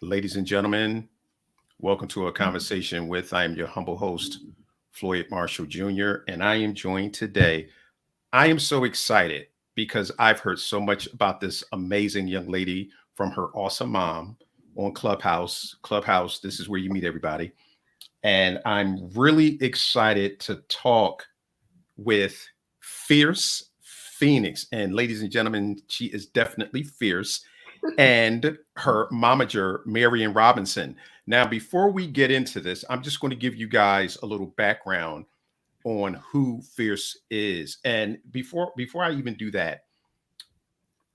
Ladies and gentlemen, welcome to a conversation with I am your humble host, Floyd Marshall Jr., and I am joined today. I am so excited because I've heard so much about this amazing young lady from her awesome mom on Clubhouse. Clubhouse, this is where you meet everybody. And I'm really excited to talk with Fierce Phoenix. And ladies and gentlemen, she is definitely fierce. And her momager, Marion Robinson. Now, before we get into this, I'm just going to give you guys a little background on who Fierce is. And before I even do that,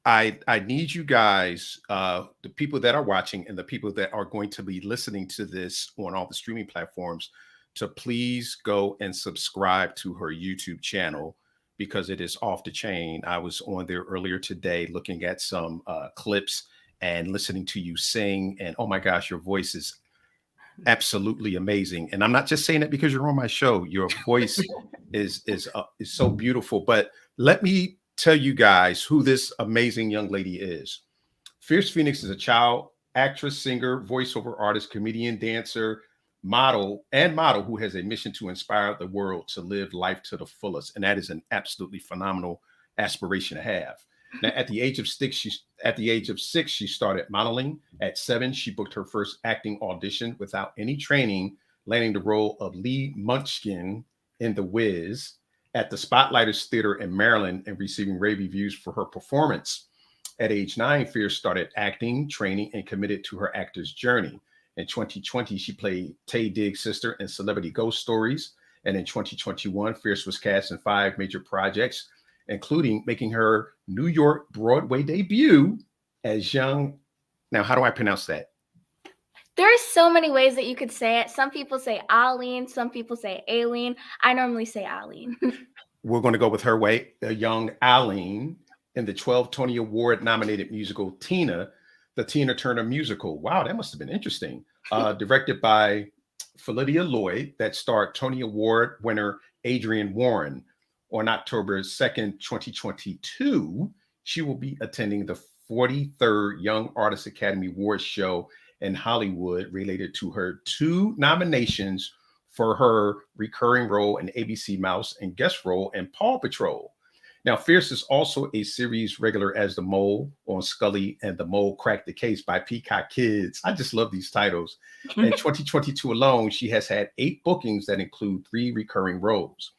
I need you guys, the people that are watching and the people that are going to be listening to this on all the streaming platforms, to please go and subscribe to her YouTube channel because it is off the chain. I was on there earlier today looking at some clips and listening to you sing, and oh my gosh, your voice is absolutely amazing. And I'm not just saying it because you're on my show. Your voice is so beautiful. But let me tell you guys who this amazing young lady is. Fierce Phoenix is a child actress, singer, voiceover artist, comedian, dancer, model who has a mission to inspire the world to live life to the fullest. And that is an absolutely phenomenal aspiration to have. Now, at the age of six, she started modeling. At 7, she booked her first acting audition without any training, landing the role of Lee Munchkin in The Wiz at the Spotlighters Theater in Maryland and receiving rave reviews for her performance. At age 9, Fierce started acting, training, and committed to her actor's journey. In 2020, she played Taye Diggs' sister in Celebrity Ghost Stories. And in 2021, Fierce was cast in 5 major projects, including making her New York Broadway debut as young. Now, how do I pronounce that? There's so many ways that you could say it. Some people say Aline, some people say Aileen. I normally say Aline. We're going to go with her way, a young Aline, in the 12 Tony Award nominated musical Tina, the Tina Turner musical. Wow, that must have been interesting. Directed by Philida Lloyd, that starred Tony Award winner Adrienne Warren. On October 2nd, 2022, she will be attending the 43rd Young Artist Academy Awards show in Hollywood related to her 2 nominations for her recurring role in ABC Mouse and guest role in Paw Patrol. Now, Fierce is also a series regular as the Mole on Scully and the Mole Cracked the Case by Peacock Kids. I just love these titles. In 2022 alone, she has had 8 bookings that include 3 recurring roles.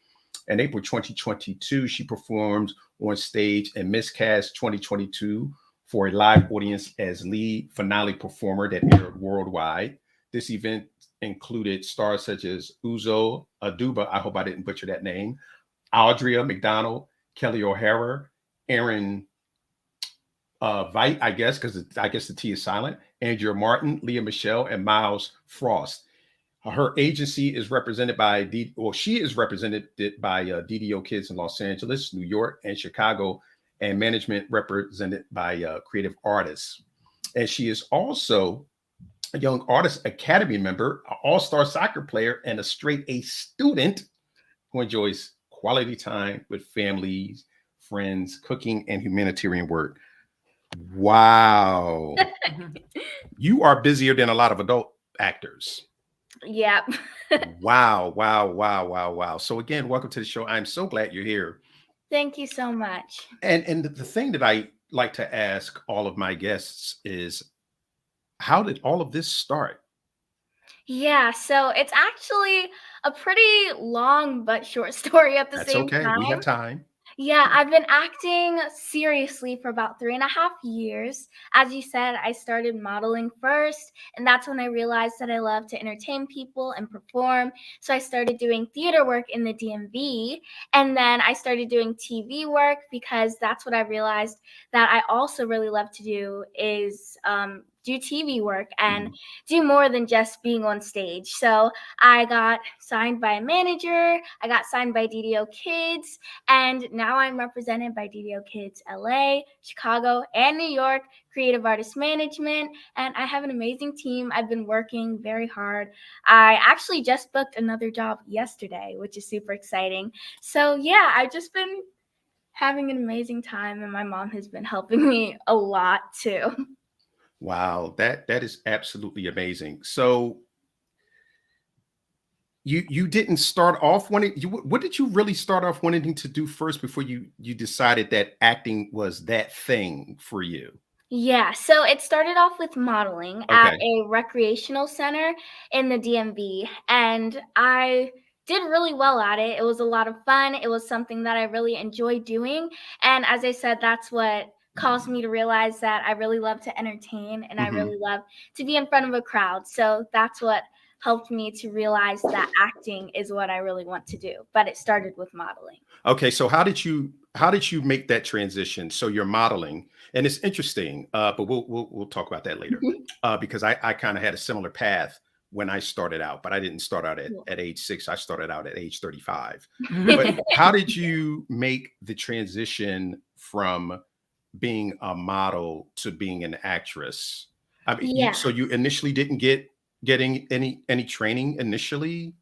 In April 2022, she performed on stage in Miscast 2022 for a live audience as lead finale performer that aired worldwide. This event included stars such as Uzo Aduba, I hope I didn't butcher that name, Audria McDonald, Kelly O'Hara, Aaron Veit, I guess, because I guess the T is silent, Andrea Martin, Leah Michelle, and Miles Frost. Her agency is represented by, she is represented by DDO Kids in Los Angeles, New York, and Chicago, and management represented by creative artists. And she is also a Young Artist Academy member, an all-star soccer player, and a straight A student who enjoys quality time with families, friends, cooking, and humanitarian work. Wow. You are busier than a lot of adult actors. Yep. Wow. So again, welcome to the show. I'm so glad you're here. Thank you so much. And the thing that I like to ask all of my guests is, how did all of this start? Yeah, so it's actually a pretty long but short story at the That's same okay. time. We have time. Yeah, I've been acting seriously for about 3.5 years. As you said, I started modeling first, and that's when I realized that I love to entertain people and perform. So I started doing theater work in the DMV, and then I started doing TV work because that's what I realized that I also really love to do is do TV work and do more than just being on stage. So I got signed by a manager, I got signed by DDO Kids, and now I'm represented by DDO Kids LA, Chicago, and New York, Creative Artist Management, and I have an amazing team. I've been working very hard. I actually just booked another job yesterday, which is super exciting. So yeah, I've just been having an amazing time, and my mom has been helping me a lot too. Wow, that is absolutely amazing. So you didn't start off wanting you what did you really start off wanting to do first before you decided that acting was that thing for you? Yeah, so it started off with modeling at Okay. a recreational center in the DMV, and I did really well at it. It was a lot of fun. It was something that I really enjoyed doing. And as I said, that's what caused me to realize that I really love to entertain and I Mhm. really love to be in front of a crowd. So that's what helped me to realize that acting is what I really want to do. But it started with modeling. Okay, so how did you make that transition? So you're modeling, and it's interesting, but we'll talk about that later, because I kind of had a similar path when I started out, but I didn't start out at, Cool. at age 6. I started out at age 35. But how did you make the transition from being a model to being an actress? I mean, Yeah. so you initially didn't getting any training initially?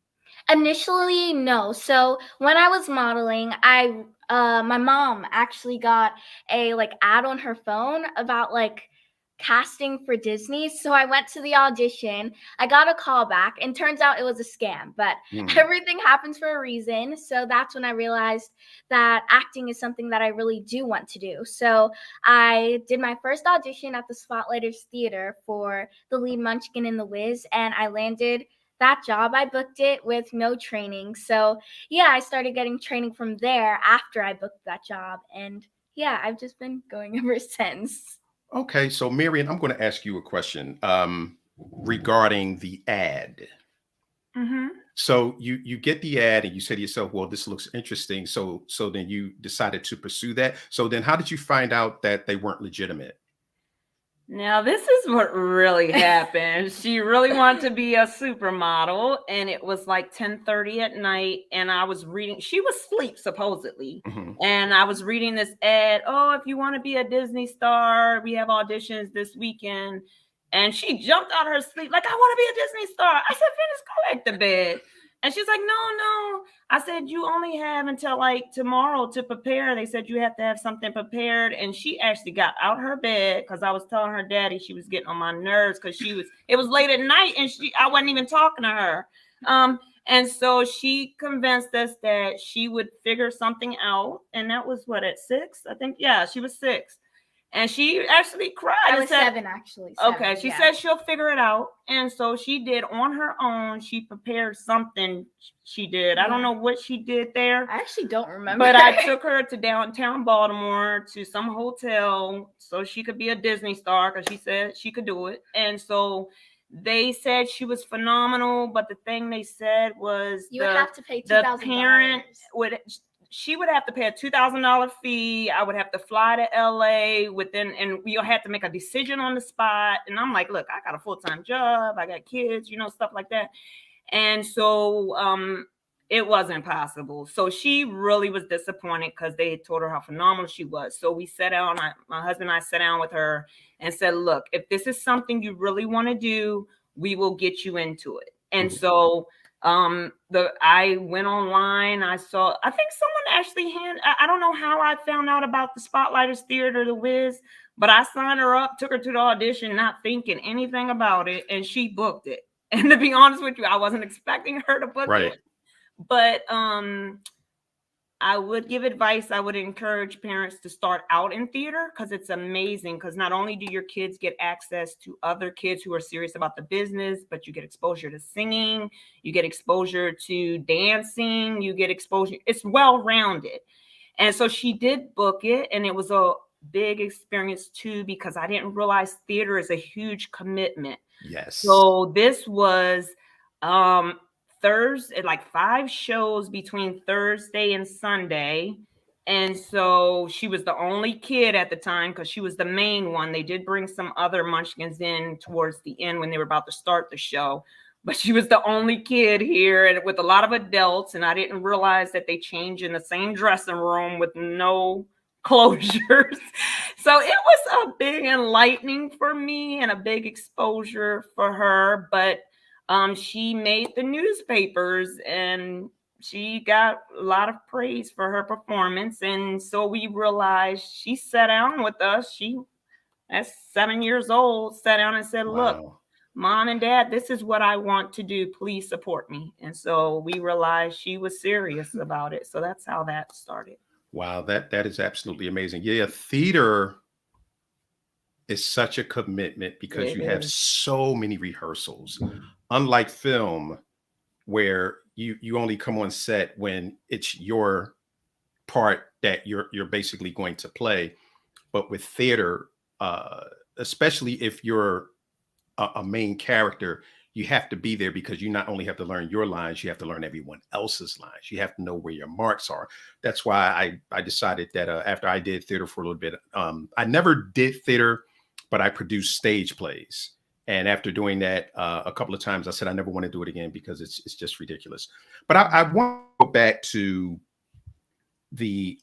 Initially, no. So when I was modeling, my mom actually got a like ad on her phone about like casting for Disney. So I went to the audition. I got a call back, and turns out it was a scam. But Hmm. everything happens for a reason. So that's when I realized that acting is something that I really do want to do. So I did my first audition at the Spotlighters Theater for the lead Munchkin in the Wiz, and I landed that job. I booked it with no training. So, yeah, I started getting training from there after I booked that job. And yeah, I've just been going ever since. Okay, so Marion, I'm going to ask you a question regarding the ad. Mhm. So you get the ad and you say to yourself, "Well, this looks interesting." So then you decided to pursue that. So then, how did you find out that they weren't legitimate? Now, this is what really happened. She really wanted to be a supermodel, and it was like 10:30 at night, and I was reading, she was asleep supposedly. Hmm. And I was reading this ad, oh, if you want to be a Disney star, we have auditions this weekend. And she jumped out of her sleep, like, I want to be a Disney star. I said, Phyllis, go back to bed. And she's like, no. I said, you only have until like tomorrow to prepare. They said you have to have something prepared. And she actually got out her bed because I was telling her daddy she was getting on my nerves because it was late at night and I wasn't even talking to her. And so she convinced us that she would figure something out. And that was what, at 6? I think, yeah, she was 6. And she actually cried I and was said, 7 actually. okay, 7, she yeah. said she'll figure it out. And so she did on her own. She prepared something she did. I don't know what she did there. I actually don't remember. But I took her to downtown Baltimore to some hotel so she could be a Disney star because she said she could do it. And so they said she was phenomenal. But the thing they said was you would have to pay the $2,000. parent she would have to pay a $2,000 fee. I would have to fly to LA and we had to make a decision on the spot. And I'm like, look, I got a full-time job. I got kids, stuff like that. And so it wasn't possible. So she really was disappointed because they had told her how phenomenal she was. So we sat down, my husband and I sat down with her and said, look, if this is something you really want to do, we will get you into it. And so I went online. I think someone actually I don't know how I found out about the Spotlighters Theater, the Wiz, but I signed her up, took her to the audition, not thinking anything about it, and she booked it. And to be honest with you, I wasn't expecting her to book Right. it, but I would give advice. I would encourage parents to start out in theater because it's amazing. Because not only do your kids get access to other kids who are serious about the business, but you get exposure to singing, you get exposure to dancing, you get exposure. It's well-rounded. And so she did book it, and it was a big experience too because I didn't realize theater is a huge commitment. Yes. So this was Thursday, like 5 shows between Thursday and Sunday. And so she was the only kid at the time because she was the main one. They did bring some other munchkins in towards the end when they were about to start the show. But she was the only kid here and with a lot of adults. And I didn't realize that they changed in the same dressing room with no closures. So it was a big enlightening for me and a big exposure for her. But she made the newspapers and she got a lot of praise for her performance. And so we realized she sat down with us. She at 7 years old, sat down and said, look, Wow. Mom and Dad, this is what I want to do. Please support me. And so we realized she was serious about it. So that's how that started. Wow, that is absolutely amazing. Yeah, theater is such a commitment because It you have is. so many rehearsals. Unlike film, where you only come on set when it's your part that you're basically going to play. But with theater, uh, especially if you're a main character, you have to be there because you not only have to learn your lines, you have to learn everyone else's lines. You have to know where your marks are. That's why I decided that after I did theater for a little bit, I never did theater, but I produced stage plays. And after doing that a couple of times, I said I never want to do it again because it's just ridiculous. But I want to go back to the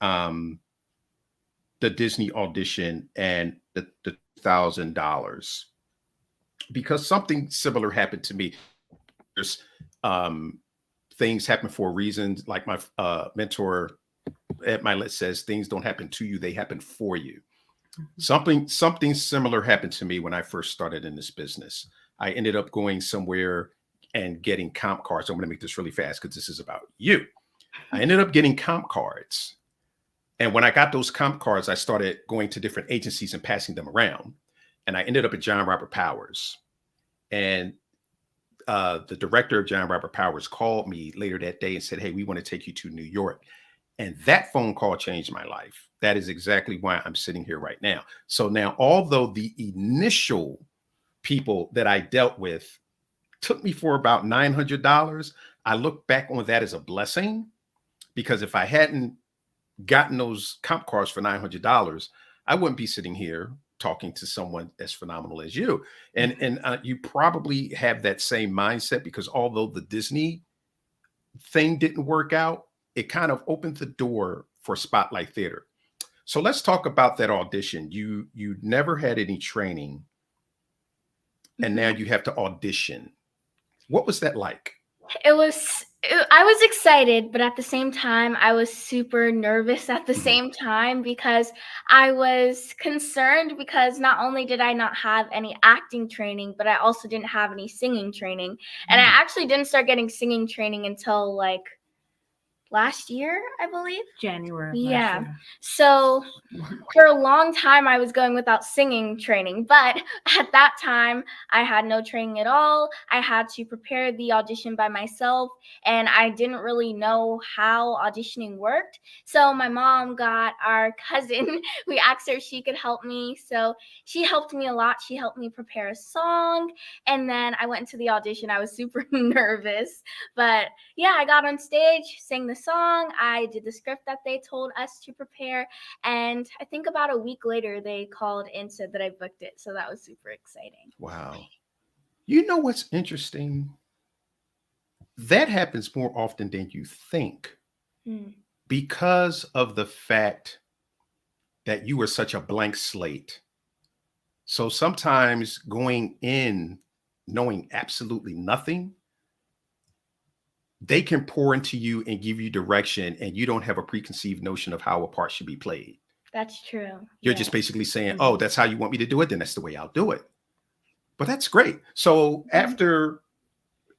the Disney audition and the $1,000 because something similar happened to me. There's things happen for reasons. Like my mentor at my lit says, things don't happen to you; they happen for you. Something similar happened to me when I first started in this business. I ended up going somewhere and getting comp cards. I'm going to make this really fast because this is about you. I ended up getting comp cards. And when I got those comp cards, I started going to different agencies and passing them around. And I ended up at John Robert Powers. And the director of John Robert Powers called me later that day and said, "Hey, we want to take you to New York." And that phone call changed my life. That is exactly why I'm sitting here right now. So now, although the initial people that I dealt with took me for about $900, I look back on that as a blessing because if I hadn't gotten those comp cards for $900, I wouldn't be sitting here talking to someone as phenomenal as you. And you probably have that same mindset because although the Disney thing didn't work out, it kind of opened the door for Spotlight Theater. So let's talk about that audition. You never had any training, and now you have to audition. What was that like? I was excited, but at the same time, I was super nervous at the Mhm. same time because I was concerned because not only did I not have any acting training, but I also didn't have any singing training. And I Mm. actually didn't start getting singing training until like last year, I believe. January of last Yeah. year. So for a long time, I was going without singing training, but at that time, I had no training at all. I had to prepare the audition by myself, and I didn't really know how auditioning worked. So my mom got our cousin. We asked her if she could help me. So she helped me a lot. She helped me prepare a song, and then I went into the audition. I was super nervous, but yeah, I got on stage, sang the song. I did the script that they told us to prepare. And I think about a week later, they called and said that I booked it. So that was super exciting. Wow. You know what's interesting? That happens more often than you think Hmm. because of the fact that you were such a blank slate. So sometimes going in knowing absolutely nothing, they can pour into you and give you direction, and you don't have a preconceived notion of how a part should be played. That's true. You're Yeah. just basically saying, "Oh, that's how you want me to do it, then that's the way I'll do it." But that's great. So after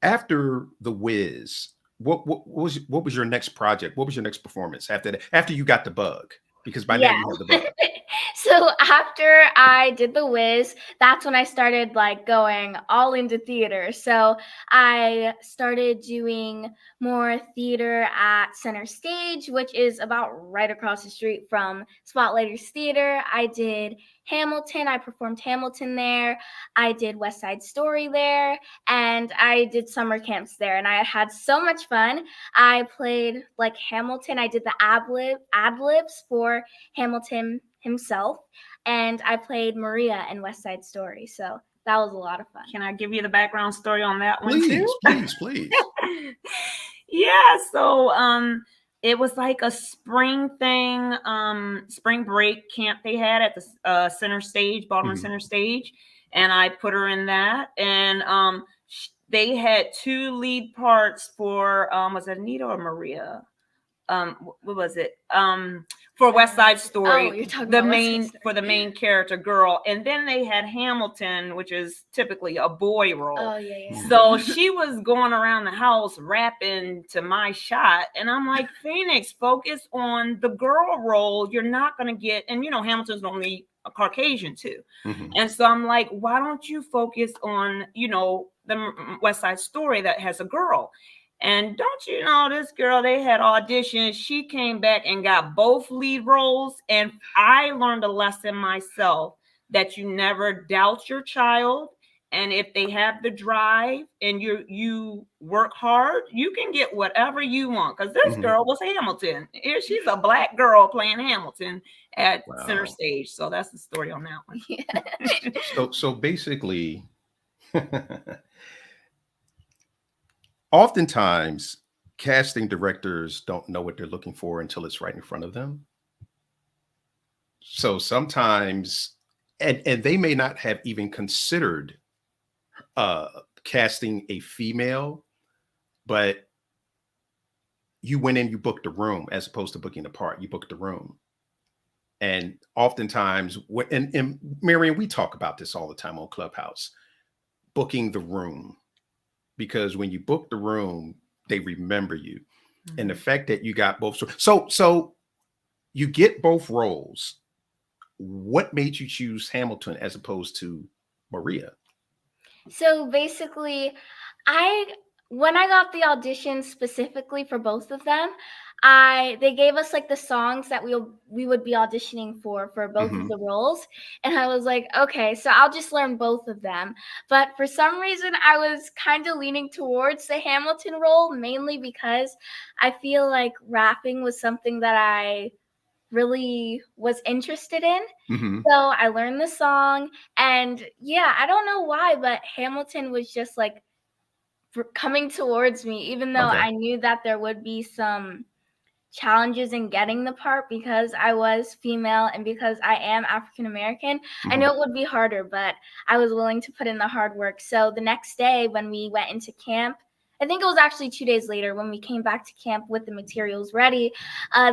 The Wiz, what was your next project? What was your next performance after that? After you got the bug, because by now Yeah. you have the bug. So after I did The Wiz, that's when I started like going all into theater. So I started doing more theater at Center Stage, which is about right across the street from Spotlighters Theater. I did Hamilton. I performed Hamilton there. I did West Side Story there, and I did summer camps there. And I had so much fun. I played like Hamilton. I did the ad libs for Hamilton himself, and I played Maria in West Side Story. So that was a lot of fun. Can I give you the background story on that one Please, too? please. Yeah, so it was like a spring thing, spring break camp they had at the Center Stage, Baltimore Mhm. Center Stage, and I put her in that. And they had two lead parts for was it Anita or Maria? what was it? For West Side Story, Oh, you're talking the about West Side main Story. for the main character girl, and then they had Hamilton, which is typically a boy role. Oh, yeah. So she was going around the house rapping to my shot, and I'm like, Phoenix, focus on the girl role. You're not gonna get, and Hamilton's only a Caucasian too, and so I'm like, why don't you focus on the West Side Story that has a girl? And don't you know, this girl, they had auditions. She came back and got both lead roles. And I learned a lesson myself that you never doubt your child. And if they have the drive and you work hard, you can get whatever you want. Because this girl was Hamilton. She's a Black girl playing Hamilton at center stage. So that's the story on that one. Yeah. So basically, oftentimes casting directors don't know what they're looking for until it's right in front of them. So sometimes, and they may not have even considered casting a female, but you went in, you booked a room as opposed to booking the part. You booked a room. And oftentimes, and Marion, we talk about this all the time on Clubhouse, booking the room. Because when you book the room, they remember you. And the fact that you got both. So you get both roles. What made you choose Hamilton as opposed to Maria? So basically, when I got the audition specifically for both of them, they gave us like the songs that we would be auditioning for both of the roles, and I was like, okay, so I'll just learn both of them. But for some reason, I was kind of leaning towards the Hamilton role, mainly because I feel like rapping was something that I really was interested in. So I learned the song, and yeah, I don't know why, but Hamilton was just like coming towards me, even though I knew that there would be some challenges in getting the part because I was female and because I am African American. I know it would be harder, but I was willing to put in the hard work. So the next day when we went into camp, I think it was actually 2 days later when we came back to camp with the materials ready,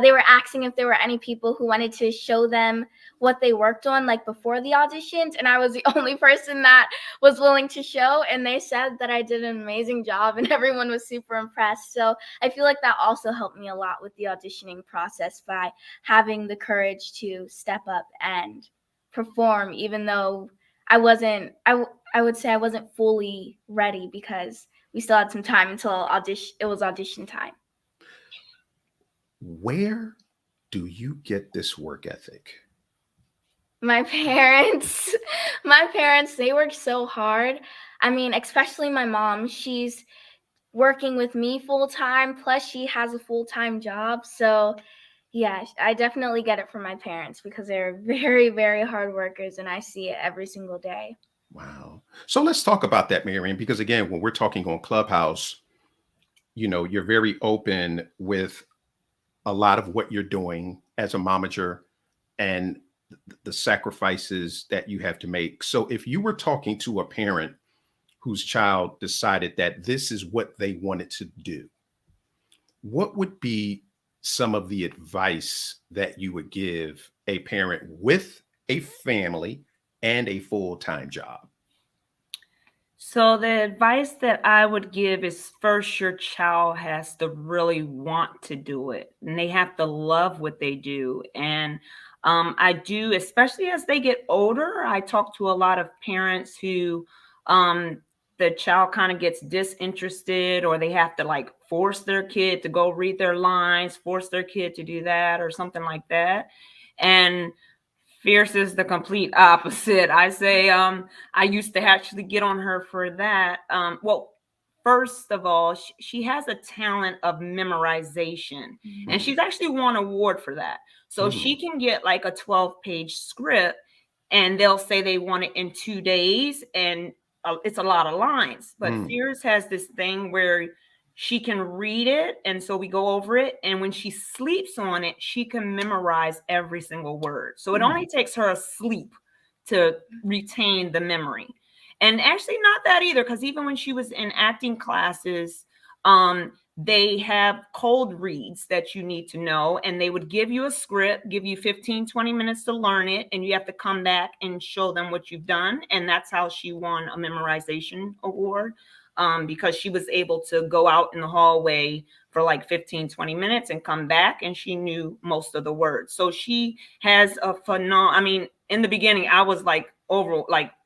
they were asking if there were any people who wanted to show them what they worked on like before the auditions, and I was the only person that was willing to show, and they said that I did an amazing job and everyone was super impressed. So I feel like that also helped me a lot with the auditioning process by having the courage to step up and perform, even though I would say I wasn't fully ready because we still had some time until it was audition time. Where do you get this work ethic? My parents, they work so hard. I mean, especially my mom, she's working with me full time, plus she has a full-time job. So yeah, I definitely get it from my parents because they're very, very hard workers, and I see it every single day. Wow. So let's talk about that, Marion, because again, when we're talking on Clubhouse, you're very open with a lot of what you're doing as a momager and the sacrifices that you have to make. So if you were talking to a parent whose child decided that this is what they wanted to do, what would be some of the advice that you would give a parent with a family and a full-time job? So the advice that I would give is first, your child has to really want to do it, and they have to love what they do. And I do, especially as they get older, I talk to a lot of parents who the child kind of gets disinterested, or they have to like force their kid to go read their lines, force their kid to do that or something like that. And Phierce is the complete opposite. I say, I used to actually get on her for that. Well, first of all, she has a talent of memorization, and she's actually won an award for that. So she can get like a 12-page script, and they'll say they want it in 2 days, and it's a lot of lines. But Phierce has this thing where she can read it, and so we go over it, and when she sleeps on it, she can memorize every single word. So it only takes her a sleep to retain the memory. And actually not that either, because even when she was in acting classes, they have cold reads that you need to know, and they would give you a script, give you 15-20 minutes to learn it, and you have to come back and show them what you've done. And that's how she won a memorization award, because she was able to go out in the hallway for like 15-20 minutes and come back, and she knew most of the words. So she has a phenomenal, I mean, in the beginning I was like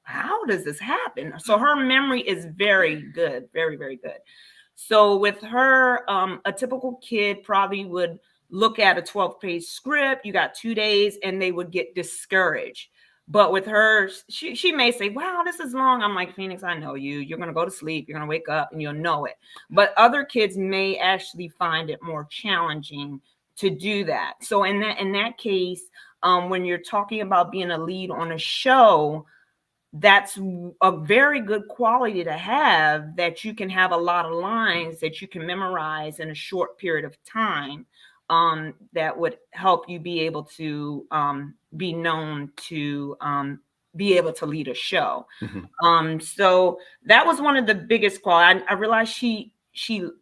how does this happen? So her memory is very good, very, very good. So with her, a typical kid probably would look at a 12-page script. You got 2 days, and they would get discouraged. But with her, she may say, wow, this is long. I'm like, Phoenix, I know you. You're going to go to sleep. You're going to wake up and you'll know it. But other kids may actually find it more challenging to do that. So in that case, when you're talking about being a lead on a show, that's a very good quality to have, that you can have a lot of lines that you can memorize in a short period of time, that would help you be able to be known to be able to lead a show. Mm-hmm. So that was one of the biggest qualities. I realized she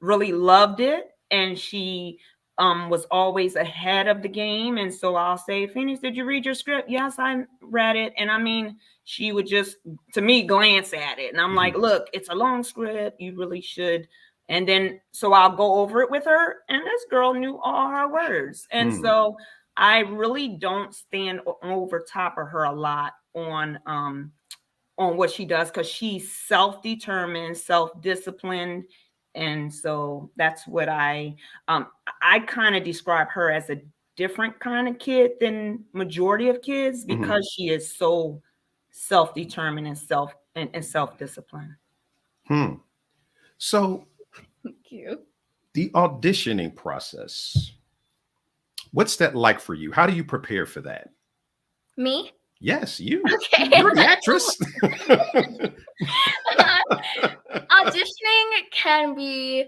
really loved it, and she was always ahead of the game. And so I'll say, Phoenix, did you read your script? Yes, I read it. And I mean, she would just, to me, glance at it. And I'm like, look, it's a long script. You really should. And then, so I'll go over it with her. And this girl knew all her words. And so I really don't stand over top of her a lot on what she does, because she's self-determined, self-disciplined. And so that's what I kind of describe her as a different kind of kid than majority of kids, because she is so self-determined and self-disciplined. So Thank you. the auditioning process, what's that like for you? How do you prepare for that? Me? Yes, you. Okay. You're the actress. Auditioning can be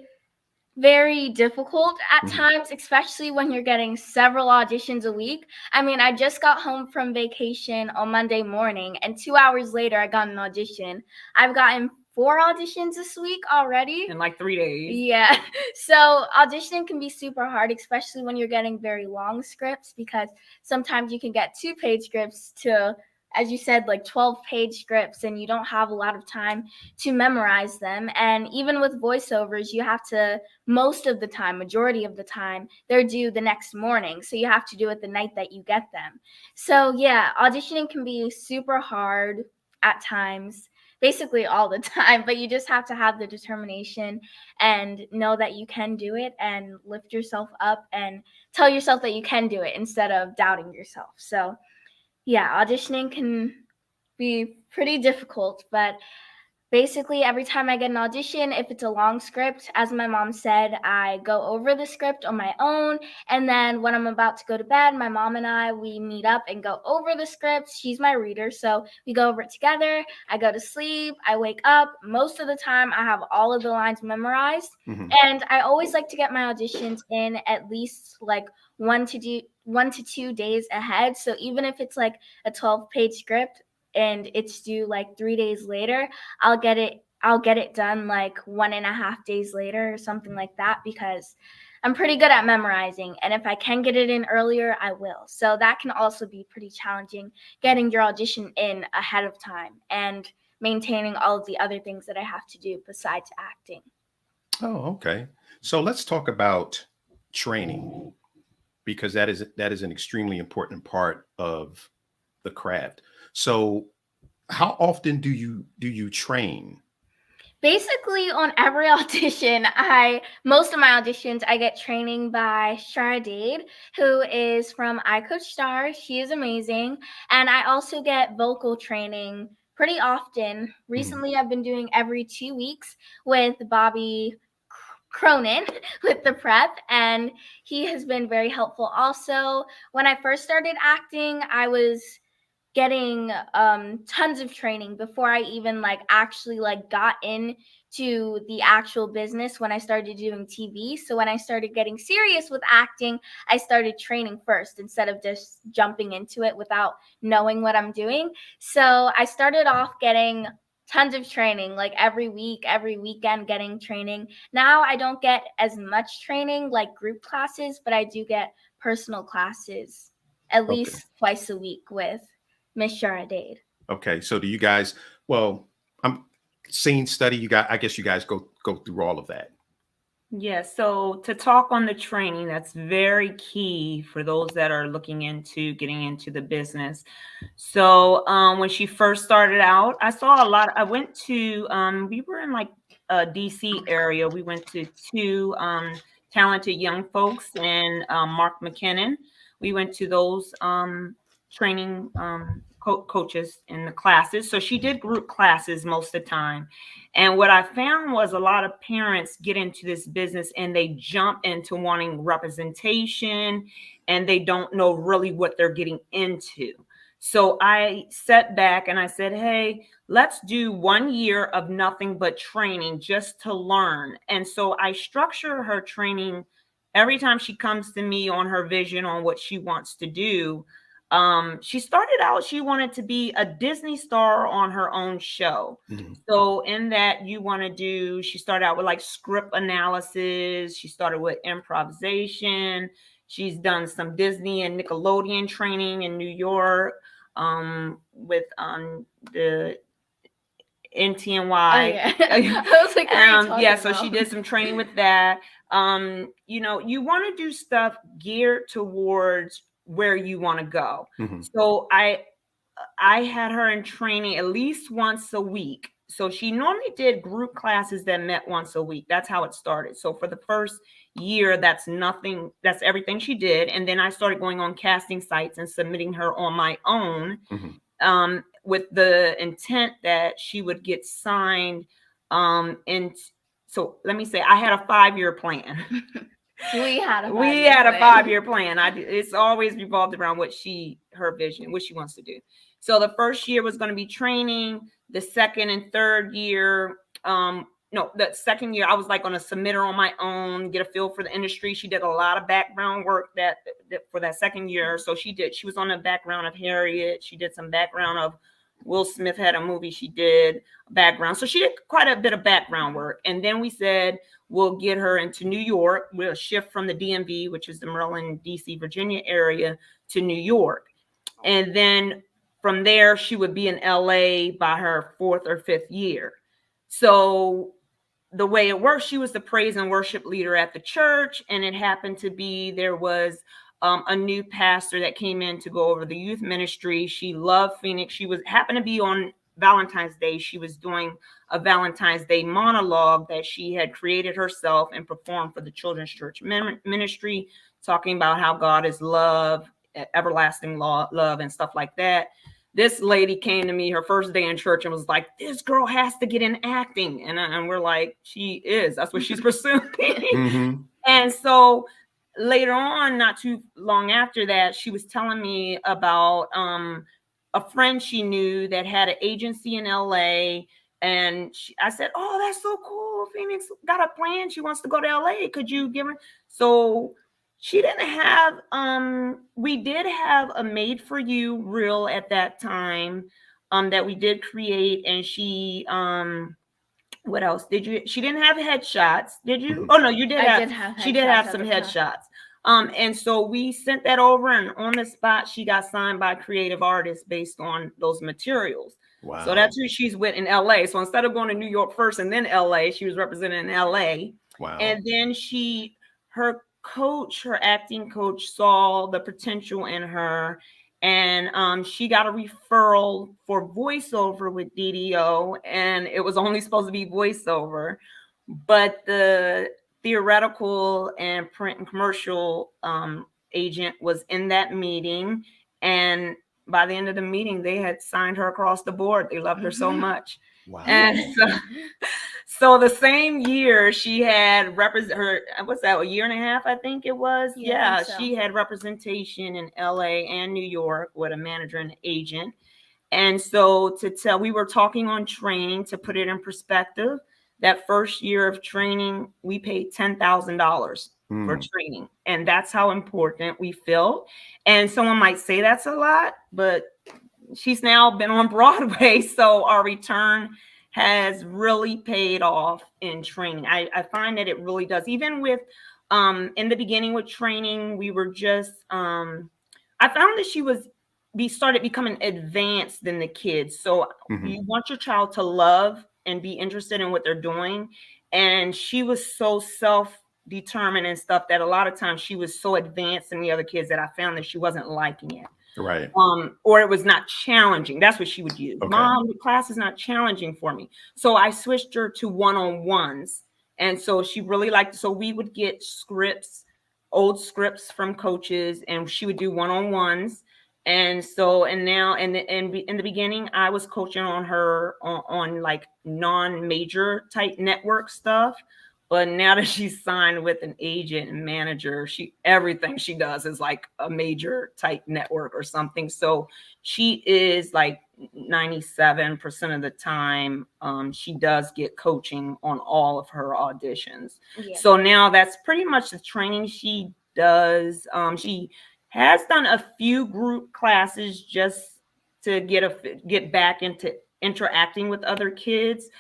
very difficult at times, especially when you're getting several auditions a week. I mean, I just got home from vacation on Monday morning, and 2 hours later, I got an audition. I've gotten 4 auditions this week already. In like 3 days. Yeah. So auditioning can be super hard, especially when you're getting very long scripts, because sometimes you can get 2-page scripts to, as you said, like 12-page scripts, and you don't have a lot of time to memorize them. And even with voiceovers, you have to, most of the time, majority of the time, they're due the next morning. So you have to do it the night that you get them. So yeah, auditioning can be super hard at times, basically all the time, but you just have to have the determination and know that you can do it, and lift yourself up and tell yourself that you can do it instead of doubting yourself. So yeah, auditioning can be pretty difficult, but basically every time I get an audition, if it's a long script, as my mom said, I go over the script on my own. And then when I'm about to go to bed, my mom and I, we meet up and go over the script. She's my reader, so we go over it together. I go to sleep. I wake up. Most of the time, I have all of the lines memorized. And I always like to get my auditions in at least like 1 to 2 days ahead. So even if it's like a 12-page script and it's due like 3 days later, I'll get it done like 1.5 days later or something like that, because I'm pretty good at memorizing. And if I can get it in earlier, I will. So that can also be pretty challenging, getting your audition in ahead of time and maintaining all of the other things that I have to do besides acting. Oh, okay. So let's talk about training, because that is an extremely important part of the craft. So how often do you train? Basically, on every audition, most of my auditions, I get training by Sharade, who is from I Coach Star. She is amazing. And I also get vocal training pretty often. Recently, I've been doing every 2 weeks with Bobby Cronin with the prep, and he has been very helpful also. When I first started acting, I was getting tons of training before I even actually got into the actual business when I started doing TV. So when I started getting serious with acting, I started training first instead of just jumping into it without knowing what I'm doing. So I started off getting tons of training, like every week, every weekend getting training. Now I don't get as much training like group classes, but I do get personal classes at Okay. least twice a week with Miss Sharadade. Okay. So do you guys, well, I'm scene study, you got, I guess you guys go through all of that. Yeah, so to talk on the training, that's very key for those that are looking into getting into the business. So when she first started out, I saw a lot. I went to, we were in like a DC area. We went to two talented young folks and Mark McKinnon. We went to those training coaches in the classes. So she did group classes most of the time. And what I found was a lot of parents get into this business and they jump into wanting representation and they don't know really what they're getting into. So I sat back and I said, hey, let's do 1 year of nothing but training just to learn. And so I structure her training every time she comes to me on her vision on what she wants to do. She started out, she wanted to be a Disney star on her own show. Mm-hmm. So in that you want to do, she started out with like script analysis. She started with improvisation. She's done some Disney and Nickelodeon training in New York with the NTNY. Oh, yeah. I was like, yeah, so she did some training with that. You know, you want to do stuff geared towards where you want to go. Mm-hmm. So I had her in training at least once a week. So she normally did group classes that met once a week. That's how it started. So for the first year, that's everything she did. And then I started going on casting sites and submitting her on my own, Mm-hmm. with the intent that she would get signed. And so let me say, I had a 5-year plan. We had a 5-year plan. It's always revolved around her vision, what she wants to do. So the first year was going to be training. The second and third year, the second year I was like going to submit her on my own, get a feel for the industry. She did a lot of background work that for that second year. So she was on the background of Harriet. She did some background of Will Smith had a movie she did background. So she did quite a bit of background work. And then we said, we'll get her into New York. We'll shift from the DMV, which is the Maryland, DC, Virginia area, to New York. And then from there, she would be in LA by her 4th or 5th year. So the way it works, she was the praise and worship leader at the church. And it happened to be, there was a new pastor that came in to go over the youth ministry. She loved Phoenix. She happened to be on Valentine's Day. She was doing a Valentine's Day monologue that she had created herself and performed for the children's church ministry, talking about how God is love, everlasting love and stuff like that. This lady came to me her first day in church and was like, this girl has to get in acting. And we're like, she is. That's what she's pursuing. Mm-hmm. And so later on, not too long after that, she was telling me about a friend she knew that had an agency in LA. And I said, oh, that's so cool. Phoenix got a plan. She wants to go to LA. Could you give her? So she didn't have, we did have a made for you reel at that time that we did create. And she, what else did you, she didn't have headshots. Did you? Oh no, you did. She did have some headshots. And so we sent that over, and on the spot, she got signed by creative artists based on those materials. Wow. So that's who she's with in LA. So instead of going to New York first and then LA, she was representing in LA. Wow. And then her acting coach saw the potential in her, and she got a referral for voiceover with DDO, and it was only supposed to be voiceover, but the theoretical and print and commercial agent was in that meeting, and by the end of the meeting, they had signed her across the board. They loved her so much. Wow. And so the same year she had a year and a half, I think it was. Yeah, so. She had representation in LA and New York with a manager and an agent. And so we were talking on training, to put it in perspective. That first year of training, we paid $10,000 for training. And that's how important we felt. And someone might say that's a lot, but she's now been on Broadway. So our return has really paid off in training. I find that it really does. Even with in the beginning with training, we were just I found that we started becoming advanced than the kids. So you want your child to love and be interested in what they're doing. And she was so self-determined and stuff that a lot of times she was so advanced than the other kids that I found that she wasn't liking it. Right. Or it was not challenging. That's what she would use. Okay. Mom, the class is not challenging for me. So I switched her to one-on-ones. And so she really liked it. So we would get scripts, old scripts from coaches, and she would do one-on-ones. And so, and now, in the beginning, I was coaching on her on like non-major type network stuff. But now that she's signed with an agent and manager, everything she does is like a major type network or something. So she is like 97% of the time, she does get coaching on all of her auditions. Yeah. So now that's pretty much the training she does. She has done a few group classes just to get back into interacting with other kids.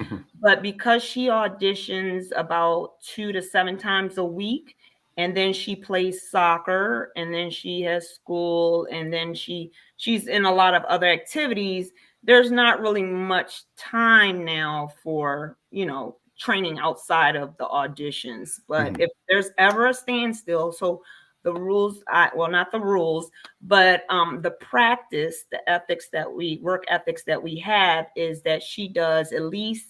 But because she auditions about 2 to 7 times a week, and then she plays soccer, and then she has school, and then she's in a lot of other activities, there's not really much time now for, training outside of the auditions. But if there's ever a standstill, so the rules, not the rules, but the practice, the work ethics that we have is that she does at least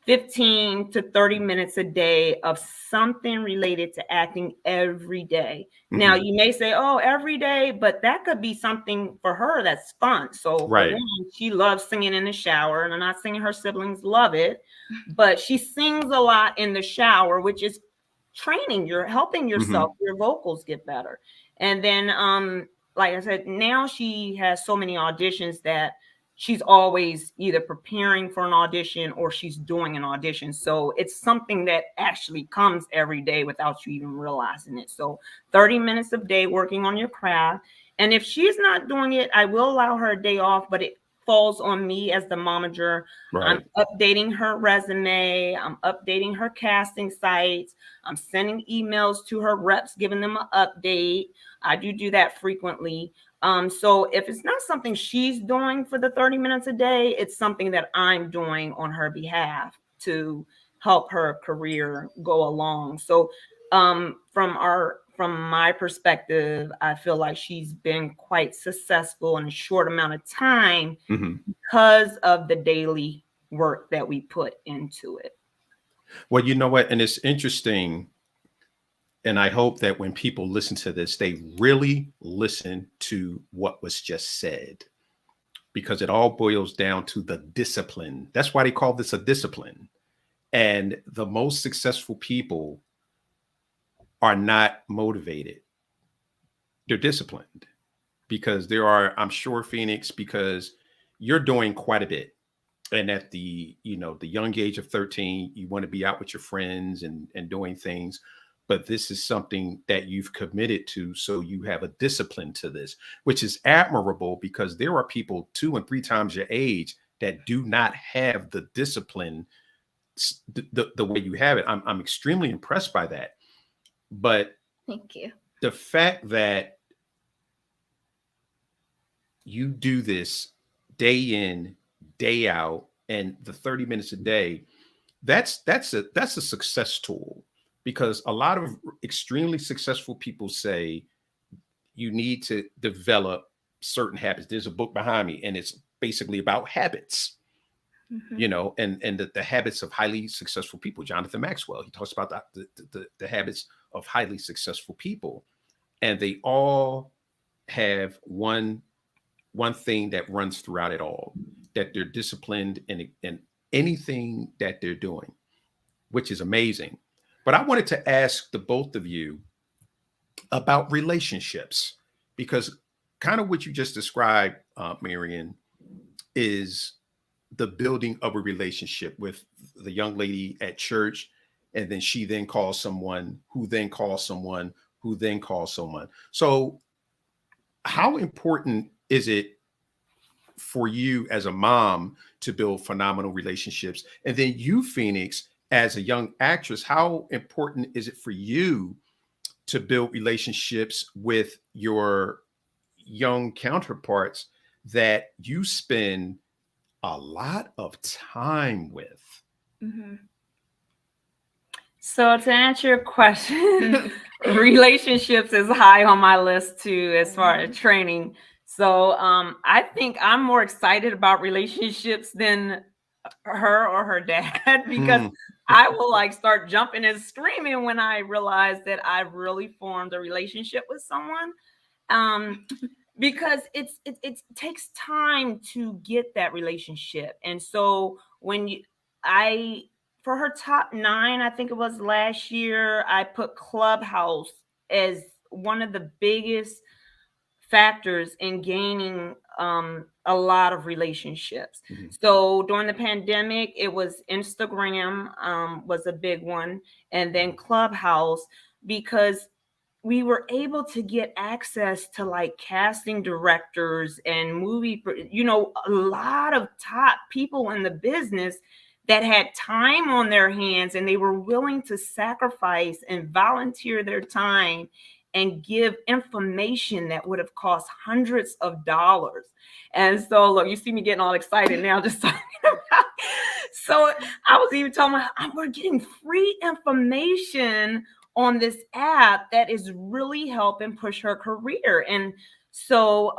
15 to 30 minutes a day of something related to acting every day. Now, you may say, oh, every day, but that could be something for her that's fun. So right. She loves singing in the shower, and I'm not saying her siblings love it, but she sings a lot in the shower, which is training. You're helping yourself, your vocals get better. And then, like I said, now she has so many auditions that she's always either preparing for an audition or she's doing an audition. So it's something that actually comes every day without you even realizing it. So 30 minutes a day working on your craft. And if she's not doing it, I will allow her a day off, but it falls on me as the momager. Right. I'm updating her resume. I'm updating her casting sites. I'm sending emails to her reps, giving them an update. I do that frequently. So if it's not something she's doing for the 30 minutes a day, it's something that I'm doing on her behalf to help her career go along. So from my perspective, I feel like she's been quite successful in a short amount of time because of the daily work that we put into it. Well, you know what? And it's interesting. And I hope that when people listen to this, they really listen to what was just said, because it all boils down to the discipline. That's why they call this a discipline. And the most successful people are not motivated. They're disciplined, because there are, I'm sure, Phoenix, because you're doing quite a bit. And at the young age of 13, you want to be out with your friends and doing things. But this is something that you've committed to. So you have a discipline to this, which is admirable, because there are people 2 and 3 times your age that do not have the discipline the way you have it. I'm extremely impressed by that. But thank you. The fact that you do this day in, day out, and the 30 minutes a day, that's a success tool. Because a lot of extremely successful people say you need to develop certain habits. There's a book behind me, and it's basically about habits, and the habits of highly successful people. Jonathan Maxwell, he talks about the habits of highly successful people, and they all have one thing that runs throughout it all, that they're disciplined in anything that they're doing, which is amazing. But I wanted to ask the both of you about relationships, because kind of what you just described, Marion, is the building of a relationship with the young lady at church. And then she then calls someone who then calls someone who then calls someone. So how important is it for you as a mom to build phenomenal relationships? And then you, Phoenix, as a young actress, how important is it for you to build relationships with your young counterparts that you spend a lot of time with? Mhm. So to answer your question, relationships is high on my list too, as far as training. So I think I'm more excited about relationships than her or her dad because Hmm. I will like start jumping and screaming when I realize that I've really formed a relationship with someone. Um, because it takes time to get that relationship. And so when I for her top 9, I think it was last year, I put Clubhouse as one of the biggest factors in gaining a lot of relationships. Mhm. So during the pandemic, it was Instagram was a big one, and then Clubhouse, because we were able to get access to like casting directors and a lot of top people in the business that had time on their hands, and they were willing to sacrifice and volunteer their time and give information that would have cost hundreds of dollars. And so, look, you see me getting all excited now just talking about. So I was even telling my, we're getting free information on this app that is really helping push her career. And so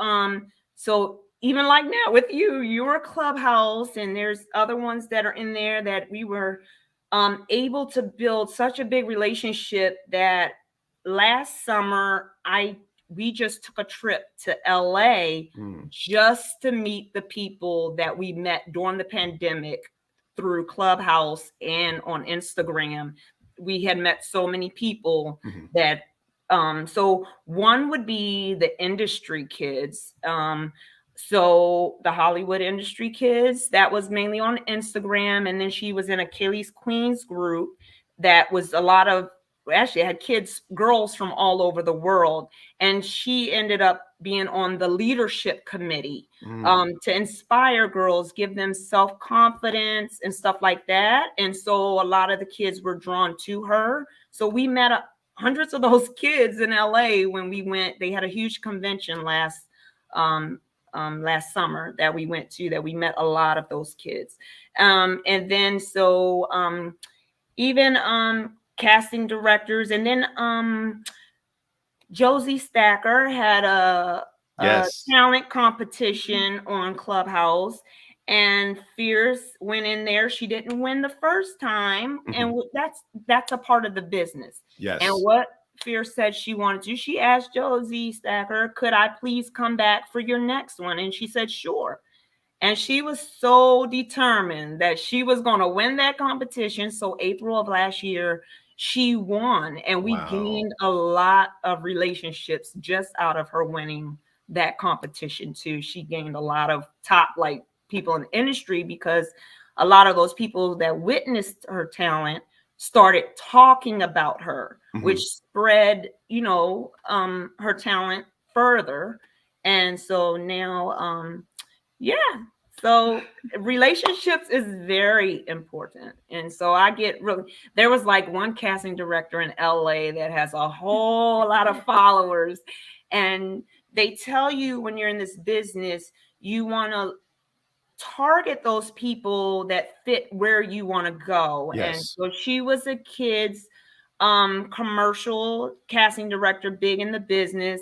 even like now with you, you're a Clubhouse, and there's other ones that are in there that we were able to build such a big relationship that last summer we just took a trip to LA Mm. just to meet the people that we met during the pandemic through Clubhouse and on Instagram. We had met so many people Mhm. that so one would be the industry kids. So the Hollywood industry kids, that was mainly on Instagram. And then she was in a Achilles Queens group that was a lot of, actually had kids, girls from all over the world. And she ended up being on the leadership committee Mm. to inspire girls, give them self-confidence and stuff like that. And so a lot of the kids were drawn to her. So we met hundreds of those kids in LA when we went. They had a huge convention last summer that we went to, that we met a lot of those kids. And then so even casting directors, and then Josie Stacker had a Yes. talent competition on Clubhouse, and Fierce went in there. She didn't win the first time, Mhm. and that's a part of the business. And Yes. what Fierce said she wanted to, she asked Josie Stacker, could I please come back for your next one? And she said, sure. And she was so determined that she was going to win that competition. So April of last year, she won, and we Wow. gained a lot of relationships just out of her winning that competition too. She gained a lot of top like people in the industry, because a lot of those people that witnessed her talent started talking about her, which Mhm. spread, her talent further. And so now, yeah. So relationships is very important. And so I get really, there was like one casting director in LA that has a whole lot of followers. And they tell you when you're in this business, you want to target those people that fit where you want to go. And Yes. so she was a kids commercial casting director, big in the business.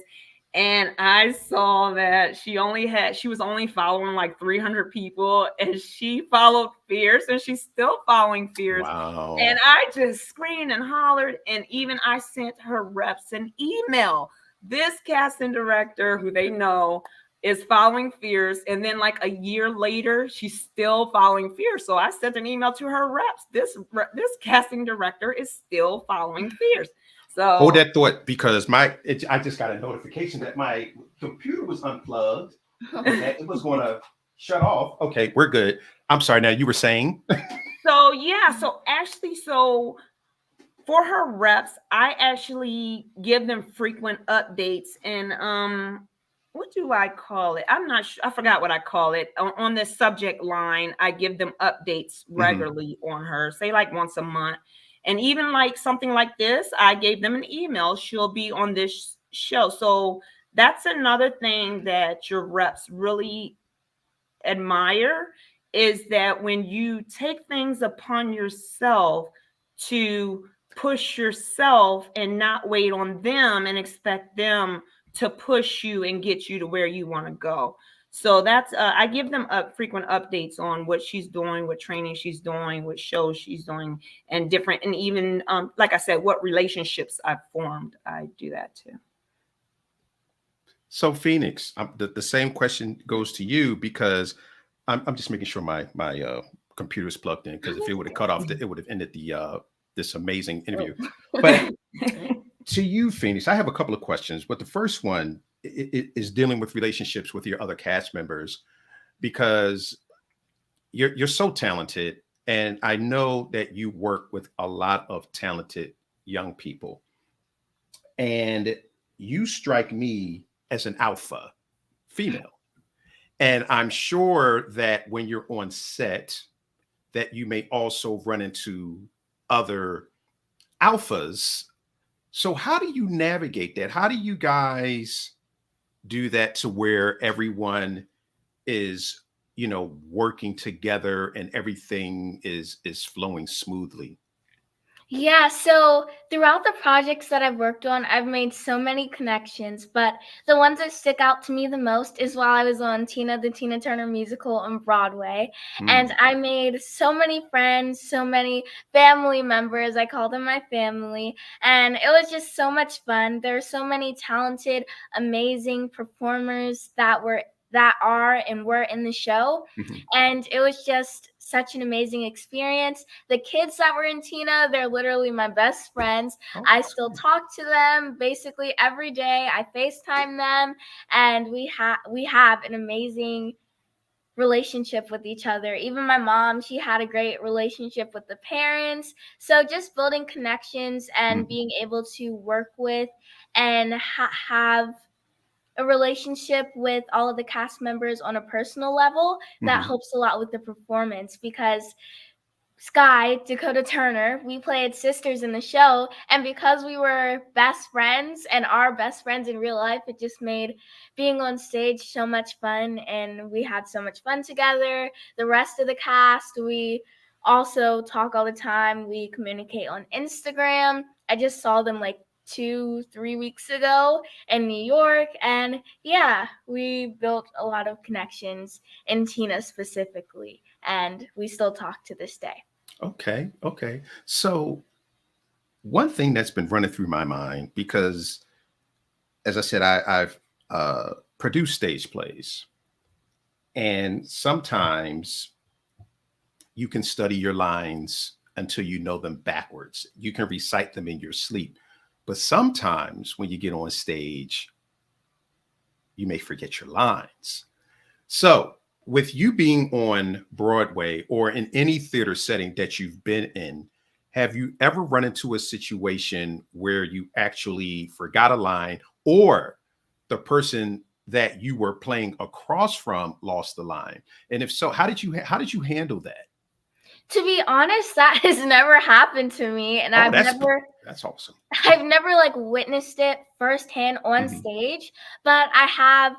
And I saw that she was only following like 300 people, and she followed Fierce, and she's still following Fierce. And Wow. I just screamed and hollered, and even I sent her reps an email. This casting director, who they know, is following Fierce, and then like a year later, she's still following Fierce. So I sent an email to her reps. This casting director is still following Fierce. Hold So that thought, because I just got a notification that my computer was unplugged and that it was going to shut off. Okay, we're good. I'm sorry. Now you were saying. so yeah, so actually, so for her reps, I actually give them frequent updates, and what do I call it? I'm not sure. I forgot what I call it. On this subject line, I give them updates regularly on her, say like once a month. And even like something like this, I gave them an email. She'll be on this show. So that's another thing that your reps really admire, is that when you take things upon yourself to push yourself and not wait on them and expect them to push you and get you to where you want to go. So that's I give them frequent updates on what she's doing, what training she's doing, what shows she's doing, and different, and even like I said, what relationships I've formed. I do that too. So Phoenix, the same question goes to you, because I'm just making sure my computer is plugged in, because if it would have cut off, it would have ended the this amazing interview. But to you, Phoenix, I have a couple of questions. But the first one is dealing with relationships with your other cast members, because you're so talented, and I know that you work with a lot of talented young people, and you strike me as an alpha female. And I'm sure that when you're on set, that you may also run into other alphas. So how do you navigate that? How do you guys do that to where everyone is, working together and everything is flowing smoothly? Yeah, so throughout the projects that I've worked on, I've made so many connections, but the ones that stick out to me the most is while I was on Tina, the Tina Turner musical on Broadway. And I made so many friends, so many family members. I call them my family. And it was just so much fun. There are so many talented, amazing performers that are and were in the show. And it was just such an amazing experience. The kids that were in Tina, they're literally my best friends. I still talk to them basically every day. I FaceTime them, and we have an amazing relationship with each other. Even my mom, she had a great relationship with the parents. So just building connections and being able to work with and have a relationship with all of the cast members on a personal level, that helps a lot with the performance, because Sky, Dakota Turner, we played sisters in the show, and because we were best friends and are best friends in real life, it just made being on stage so much fun, and we had so much fun together. The rest of the cast, we also talk all the time. We communicate on Instagram. I just saw them like 2-3 weeks ago in New York, and yeah, we built a lot of connections in Tina specifically, and we still talk to this day. Okay. So one thing that's been running through my mind, because as I said, I've produced stage plays, and sometimes you can study your lines until you know them backwards. You can recite them in your sleep. But sometimes when you get on stage, you may forget your lines. So with you being on Broadway or in any theater setting that you've been in, have you ever run into a situation where you actually forgot a line, or the person that you were playing across from lost the line? And if so, how did you handle that? To be honest, that has never happened to me, and That's awesome. I've never like witnessed it firsthand on stage, but I have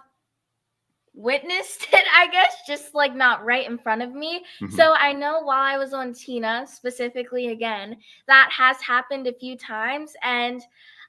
witnessed it, I guess, just like not right in front of me. So I know while I was on Tina specifically, again, that has happened a few times, and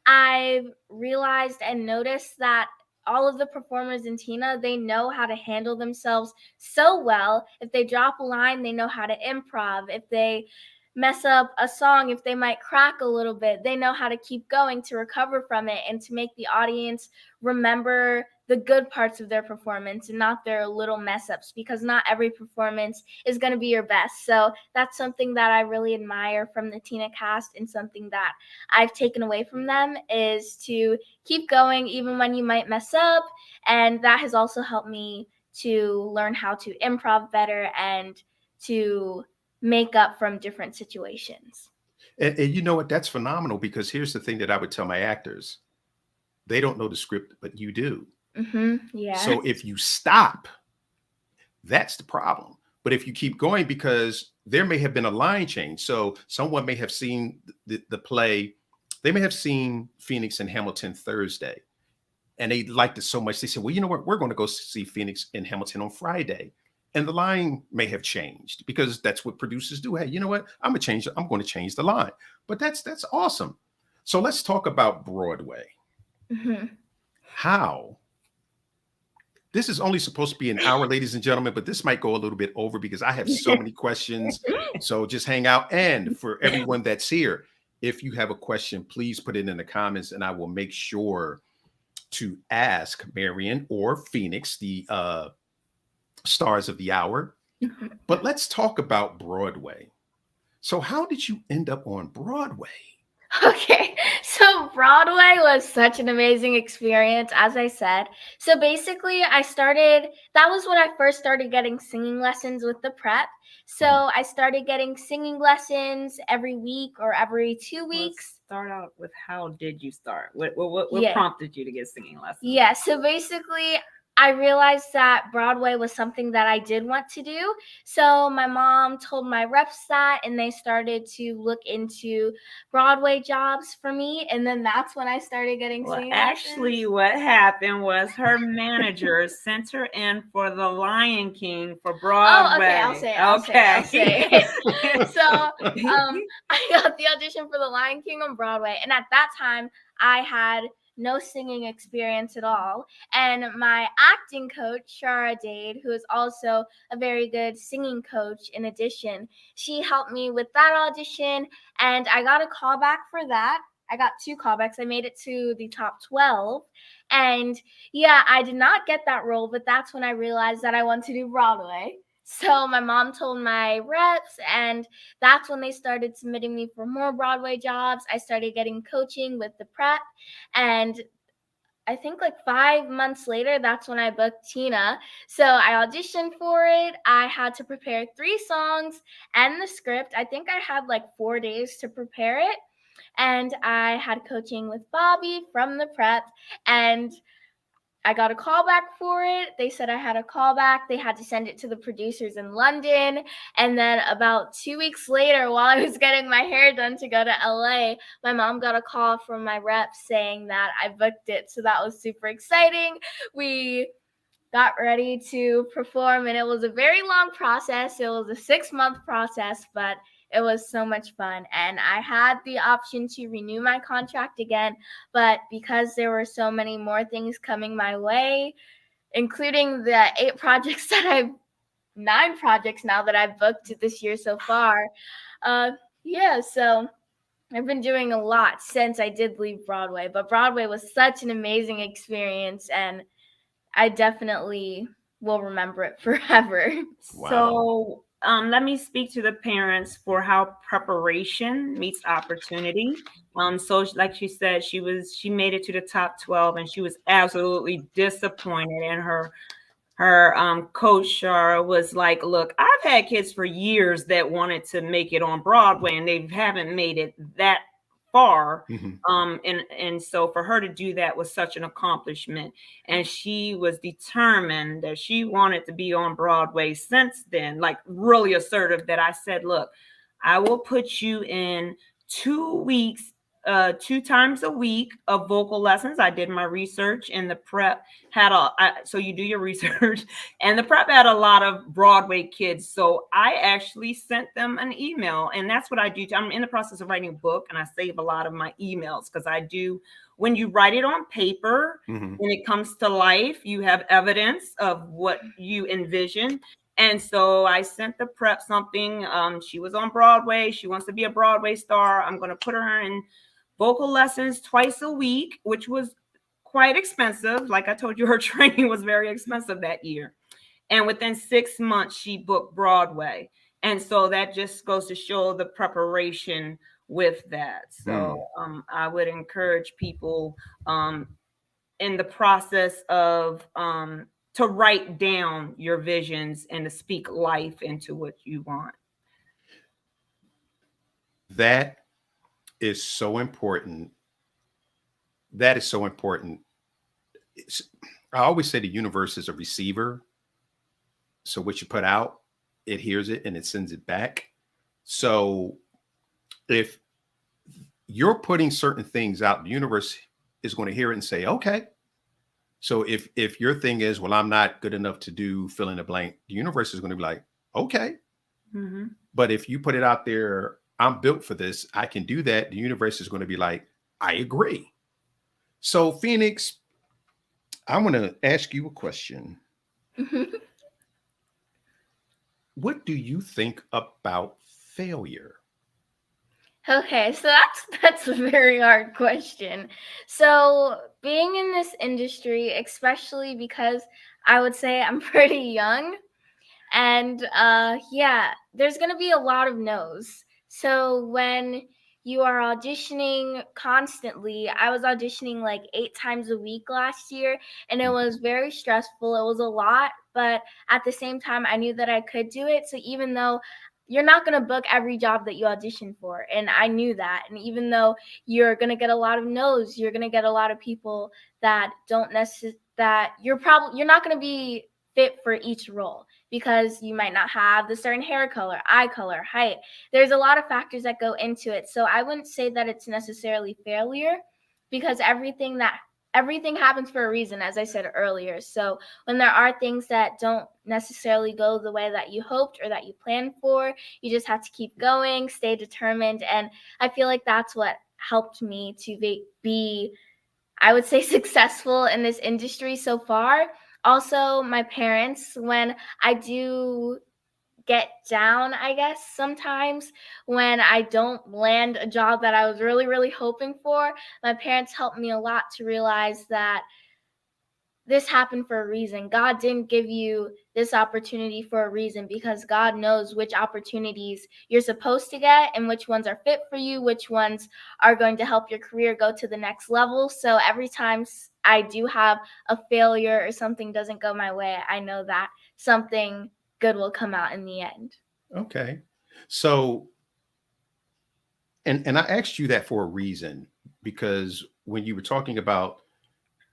I've realized and noticed that all of the performers in Tina, they know how to handle themselves so well. If they drop a line, they know how to improv. If they mess up a song, if they might crack a little bit, they know how to keep going to recover from it and to make the audience remember the good parts of their performance and not their little mess ups, because not every performance is going to be your best. So that's something that I really admire from the Tina cast, and something that I've taken away from them is to keep going even when you might mess up. And that has also helped me to learn how to improv better and to make up from different situations. And you know what? That's phenomenal, because here's the thing that I would tell my actors: they don't know the script, but you do. Yeah. So if you stop, that's the problem. But if you keep going, because there may have been a line change. So someone may have seen the play, they may have seen Phoenix and Hamilton Thursday, and they liked it so much. They said, well, you know what? We're going to go see Phoenix and Hamilton on Friday. And the line may have changed, because that's what producers do. Hey, you know what? I'm going to change the line. But that's awesome. So let's talk about Broadway. How? This is only supposed to be an hour, ladies and gentlemen, but this might go a little bit over because I have so many questions. So just hang out. And for everyone that's here, if you have a question, please put it in the comments, and I will make sure to ask Marion or Phoenix, the stars of the hour. But let's talk about Broadway. So how did you end up on Broadway? Okay, so Broadway was such an amazing experience, as I said. So basically, that was when I first started getting singing lessons with the prep. So I started getting singing lessons every week or every 2 weeks. Let's start out with, how did you start? What Yeah. prompted you to get singing lessons? Yeah, so basically, I realized that Broadway was something that I did want to do. So my mom told my reps that, and they started to look into Broadway jobs for me. And then that's when I started getting singing actually, lessons. what happened was her manager sent her in for The Lion King for Broadway. Oh, okay, I'll say it. So I got the audition for The Lion King on Broadway. And at that time, I had no singing experience at all. And my acting coach, Shara Dade, who is also a very good singing coach in addition, she helped me with that audition, and I got a callback for that. I got 2 callbacks. I made it to the top 12. And yeah, I did not get that role, but that's when I realized that I want to do Broadway. So my mom told my reps, and that's when they started submitting me for more Broadway jobs. I started getting coaching with the prep, and I think like 5 months later, that's when I booked Tina. So I auditioned for it. I had to prepare 3 songs and the script. I think I had like 4 days to prepare it. And I had coaching with Bobby from the prep, and I got a call back for it. They said I had a call back. They had to send it to the producers in London. And then about 2 weeks later, while I was getting my hair done to go to LA, my mom got a call from my rep saying that I booked it. So that was super exciting. We got ready to perform, and it was a very long process. It was a 6-month process, but it was so much fun. And I had the option to renew my contract again, but because there were so many more things coming my way, including the 9 projects now that I've booked this year so far. So I've been doing a lot since I did leave Broadway, but Broadway was such an amazing experience, and I definitely will remember it forever. Wow. So let me speak to the parents for how preparation meets opportunity. So like she said, she made it to the top 12, and she was absolutely disappointed. And her coach Shara was like, look, I've had kids for years that wanted to make it on Broadway, and they haven't made it that far. And so for her to do that was such an accomplishment, and she was determined that she wanted to be on Broadway since then, like really assertive, that I said, look, I will put you in 2 weeks, 2 times a week of vocal lessons. I did my research, and the prep had so you do your research, and the prep had a lot of Broadway kids. So I actually sent them an email, and that's what I do. I'm in the process of writing a book, and I save a lot of my emails, because when you write it on paper, when it comes to life, you have evidence of what you envision. And so I sent the prep something. She was on Broadway. She wants to be a Broadway star. I'm going to put her in vocal lessons twice a week, which was quite expensive. Like I told you, her training was very expensive that year. And within 6 months, she booked Broadway. And so that just goes to show the preparation with that. So I would encourage people in the process of to write down your visions and to speak life into what you want. That is so important. That is so important. I always say the universe is a receiver. So what you put out, it hears it and it sends it back. So if you're putting certain things out, the universe is going to hear it and say, okay. So if your thing is, well, I'm not good enough to do fill in the blank, the universe is going to be like, okay. Mm-hmm. But if you put it out there, I'm built for this, I can do that, the universe is going to be like, I agree. So Phoenix, I want to ask you a question. What do you think about failure? Okay, so that's a very hard question. So, being in this industry, especially because I would say I'm pretty young, and yeah, there's going to be a lot of no's. So, when you are auditioning constantly, I was auditioning like 8 times a week last year, and it was very stressful. It was a lot, but at the same time, I knew that I could do it. So, even though you're not going to book every job that you audition for, and I knew that, and even though you're going to get a lot of no's, you're going to get a lot of people that don't necessarily, that you're not going to be fit for each role because you might not have the certain hair color, eye color, height. There's a lot of factors that go into it. So I wouldn't say that it's necessarily failure, because everything happens for a reason, as I said earlier. So when there are things that don't necessarily go the way that you hoped or that you planned for, you just have to keep going, stay determined. And I feel like that's what helped me to be, I would say, successful in this industry so far. Also, my parents, when I do get down, I guess, sometimes when I don't land a job that I was really, really hoping for, my parents helped me a lot to realize that this happened for a reason. God didn't give you this opportunity for a reason, because God knows which opportunities you're supposed to get and which ones are fit for you, which ones are going to help your career go to the next level. So every time I do have a failure or something doesn't go my way, I know that something good will come out in the end. Okay. So, and I asked you that for a reason, because when you were talking about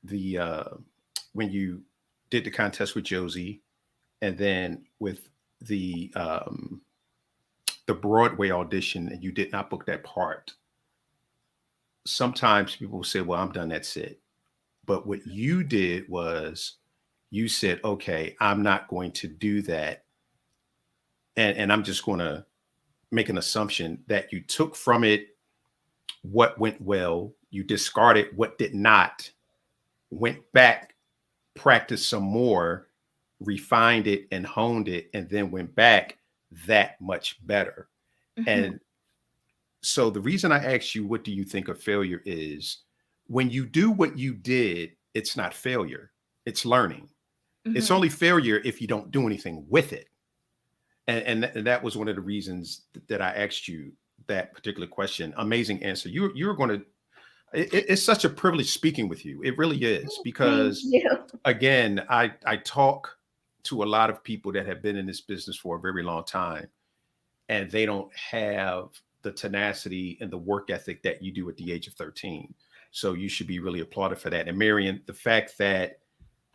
the when you did the contest with Josie, and then with the Broadway audition, and you did not book that part. Sometimes people will say, "Well, I'm done. That's it." But what you did was you said, "Okay, I'm not going to do that," and I'm just going to make an assumption that you took from it what went well, you discarded what did not, went back, practiced some more, refined it and honed it, and then went back that much better. Mhm. And so the reason I asked you, what do you think of failure, is when you do what you did, it's not failure, it's learning. It's Mhm. only failure if you don't do anything with it. And that was one of the reasons that I asked you that particular question. Amazing answer. You're going to, it's such a privilege speaking with you. It really is, Thank because you. again, I talk to a lot of people that have been in this business for a very long time, and they don't have the tenacity and the work ethic that you do at the age of 13. So you should be really applauded for that. And Marion, the fact that,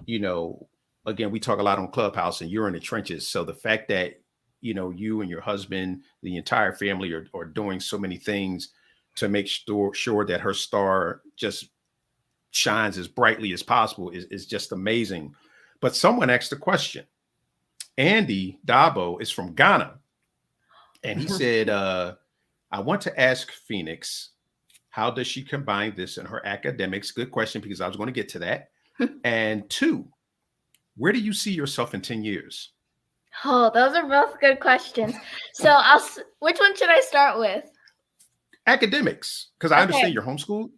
you know, again, we talk a lot on Clubhouse and you're in the trenches. So the fact that, you and your husband, the entire family are doing so many things to make sure that her star just shines as brightly as possible is just amazing. But someone asked a question. Andy Dabo is from Ghana. And he said, I want to ask Phoenix, how does she combine this in her academics? Good question, because I was going to get to that. And two, where do you see yourself in 10 years? Oh, those are both good questions. So which one should I start with? Academics, because I Okay. understand you're homeschooled.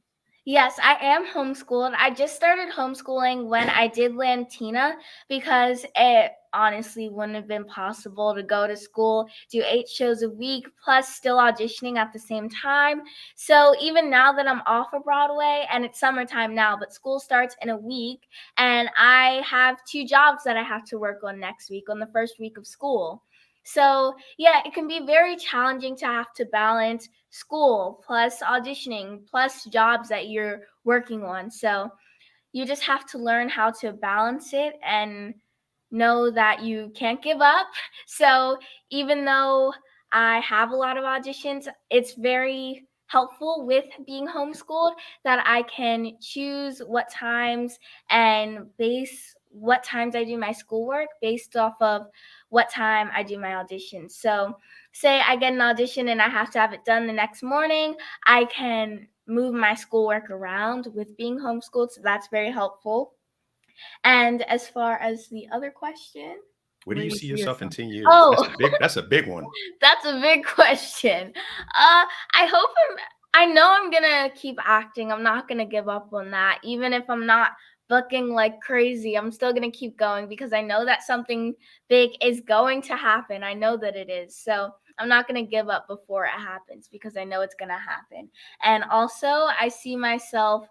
Yes, I am homeschooled. I just started homeschooling when I did land Tina, because it honestly wouldn't have been possible to go to school, do 8 shows a week, plus still auditioning at the same time. So even now that I'm off of Broadway, and it's summertime now, but school starts in a week, and I have 2 jobs that I have to work on next week, on the first week of school. So yeah, it can be very challenging to have to balance school plus auditioning plus jobs that you're working on. So you just have to learn how to balance it and know that you can't give up. So even though I have a lot of auditions, it's very helpful with being homeschooled that I can choose what times and base what times I do my schoolwork based off of what time I do my auditions. So say I get an audition and I have to have it done the next morning, I can move my schoolwork around with being homeschooled. So that's very helpful. And as far as the other question, Where do you see yourself in 10 years? Oh. That's a big one. That's a big question. I hope I know I'm gonna keep acting. I'm not gonna give up on that. Even if I'm not booking like crazy, I'm still gonna keep going because I know that something big is going to happen. I know that it is. So I'm not gonna give up before it happens because I know it's gonna happen. And also I see myself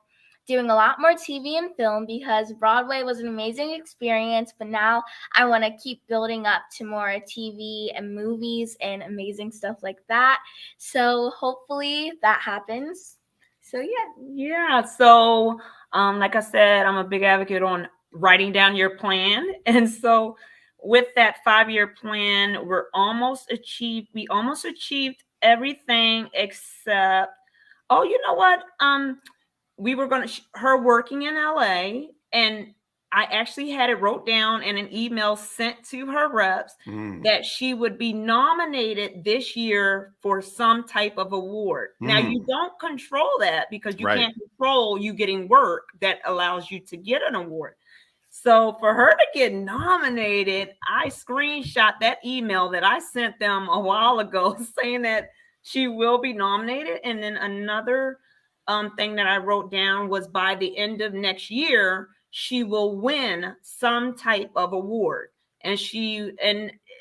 doing a lot more TV and film because Broadway was an amazing experience, but now I want to keep building up to more TV and movies and amazing stuff like that. So hopefully that happens. So Yeah. So, like I said, I'm a big advocate on writing down your plan. And so with that 5-year plan, we almost achieved everything except, oh, you know what? We were going to, her working in LA, and I actually had it wrote down in an email sent to her reps that she would be nominated this year for some type of award. Now, you don't control that because you can't control you getting work that allows you to get an award. So for her to get nominated, I screenshot that email that I sent them a while ago saying that she will be nominated. And then another thing that I wrote down was by the end of next year, she will win some type of award. And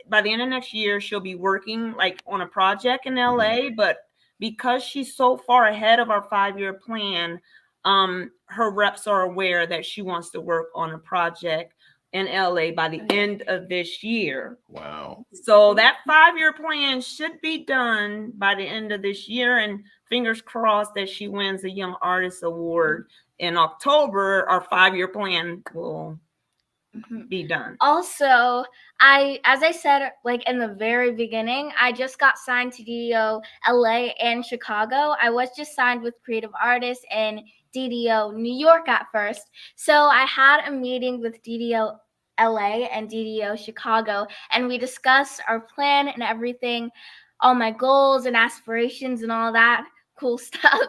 by the end of next year, she'll be working like on a project in LA. But because she's so far ahead of our 5-year plan, her reps are aware that she wants to work on a project in LA by the end of this year. Wow. So that 5-year plan should be done by the end of this year, and fingers crossed that she wins a Young Artist Award in October. Our 5-year plan will be done. Also, as I said, like in the very beginning, I just got signed to DDO LA and Chicago. I was just signed with Creative Artists and DDO New York at first. So I had a meeting with DDO LA and DDO Chicago, and we discussed our plan and everything, all my goals and aspirations and all that cool stuff.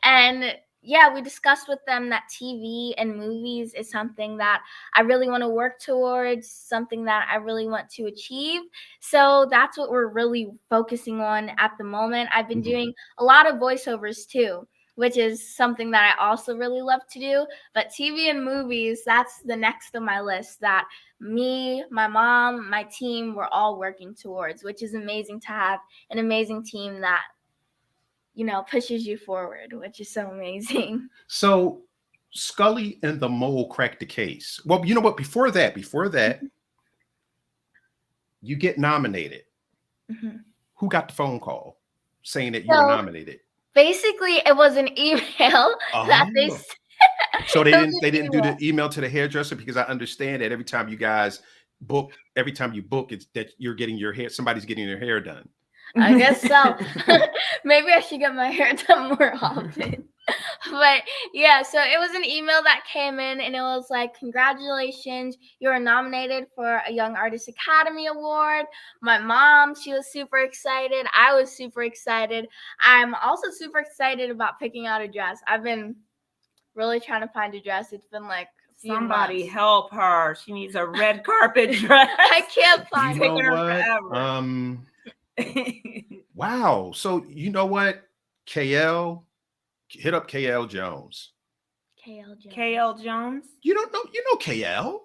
And yeah, we discussed with them that TV and movies is something that I really want to work towards, something that I really want to achieve. So that's what we're really focusing on at the moment. I've been doing a lot of voiceovers too, which is something that I also really love to do. But TV and movies, that's the next on my list that me, my mom, my team, we're all working towards, which is amazing to have an amazing team that, you know, pushes you forward, which is so amazing. So Scully and the Mole cracked the case. Well, you know what? Before that, you get nominated. Who got the phone call saying that you were nominated? Basically, it was an email that they sent. So they didn't do the email to the hairdresser, because I understand that every time you book, it's that you're getting your hair, somebody's getting their hair done. I guess so. Maybe I should get my hair done more often. But yeah, so it was an email that came in and it was like, congratulations, you're nominated for a Young Artist Academy Award. My mom, she was super excited. I was super excited. I'm also super excited about picking out a dress. I've been really trying to find a dress. It's been like somebody months. Help her. She needs a red carpet dress. I can't find it. Taking her forever. Wow. So you know what? KL, hit up KL Jones. KL Jones? You don't know? You know KL?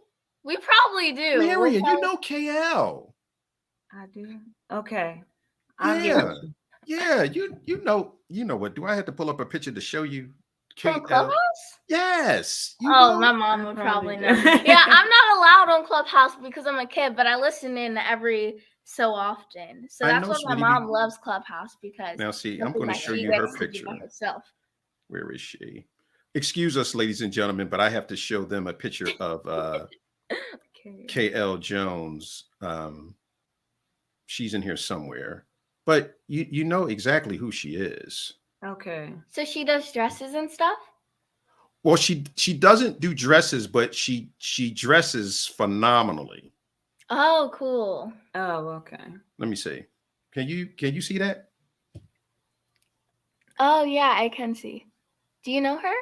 We probably do. Marion, you know KL. I do. Okay. Yeah. You know what? Do I have to pull up a picture to show you? From Clubhouse? Yes. My mom would probably know. Yeah, I'm not allowed on Clubhouse because I'm a kid, but I listen in every so often. So that's why my mom loves Clubhouse, because now see, I'm going to show you her picture. Where is she? Excuse us, ladies and gentlemen, but I have to show them a picture of Okay. KL Jones. She's in here somewhere, but you know exactly who she is. Okay. So she does dresses and stuff? Well, she doesn't do dresses, but she dresses phenomenally. Oh, cool. Oh, okay. Let me see. Can you see that? Oh, yeah, I can see. Do you know her?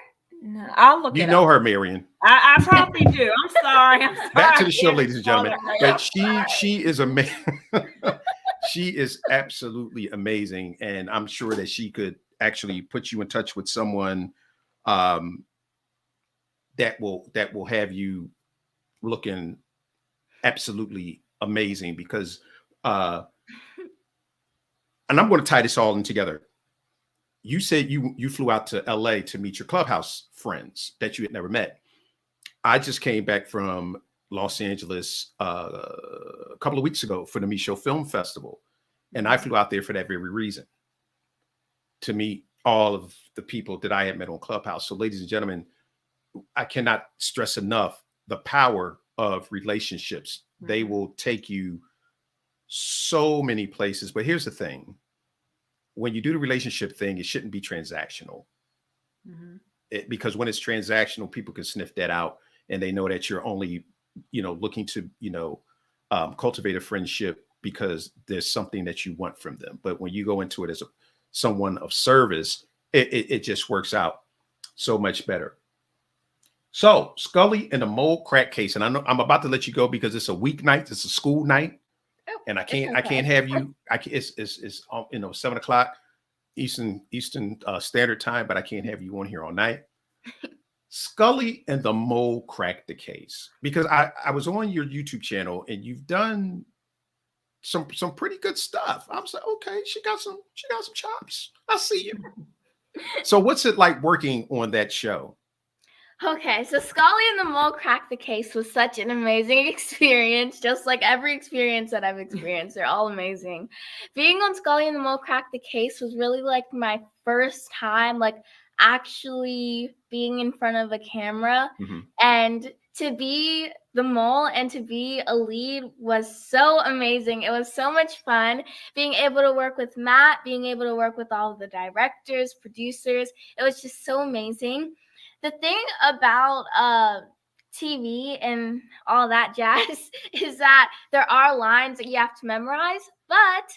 No, I'll look You it know up. her, Marion. I probably do. I'm sorry. I'm sorry. Back to the I show, can't ladies and recall gentlemen. that right But now. she is amazing. She is absolutely amazing, and I'm sure that she could actually put you in touch with someone um, that will have you looking absolutely amazing. Because, and I'm going to tie this all in together. You said you flew out to LA to meet your Clubhouse friends that you had never met. I just came back from Los Angeles a couple of weeks ago for the Michaud Film Festival. And I flew out there for that very reason, to meet all of the people that I had met on Clubhouse. So, ladies and gentlemen, I cannot stress enough the power of relationships. They will take you so many places. But here's the thing. When you do the relationship thing, it shouldn't be transactional. Because when it's transactional, people can sniff that out, and they know that you're only, looking to, cultivate a friendship because there's something that you want from them. But when you go into it as someone of service, it just works out so much better. So Scully and the Mole Crack case, and I know I'm about to let you go because it's a weeknight, it's a school night, and I can't have you. It's 7:00 Eastern Standard Time, but I can't have you on here all night. Scully and the Mole Cracked the case, because I was on your YouTube channel and you've done some pretty good stuff. I was like, okay, she got some chops. I see you. So what's it like working on that show? Okay, so Scully and the Mole Cracked the Case was such an amazing experience, just like every experience that I've experienced. They're all amazing. Being on Scully and the Mole Cracked the Case was really like my first time, like actually being in front of a camera. And to be the mole and to be a lead was so amazing. It was so much fun being able to work with Matt, being able to work with all of the directors, producers. It was just so amazing. The thing about TV and all that jazz is that there are lines that you have to memorize, but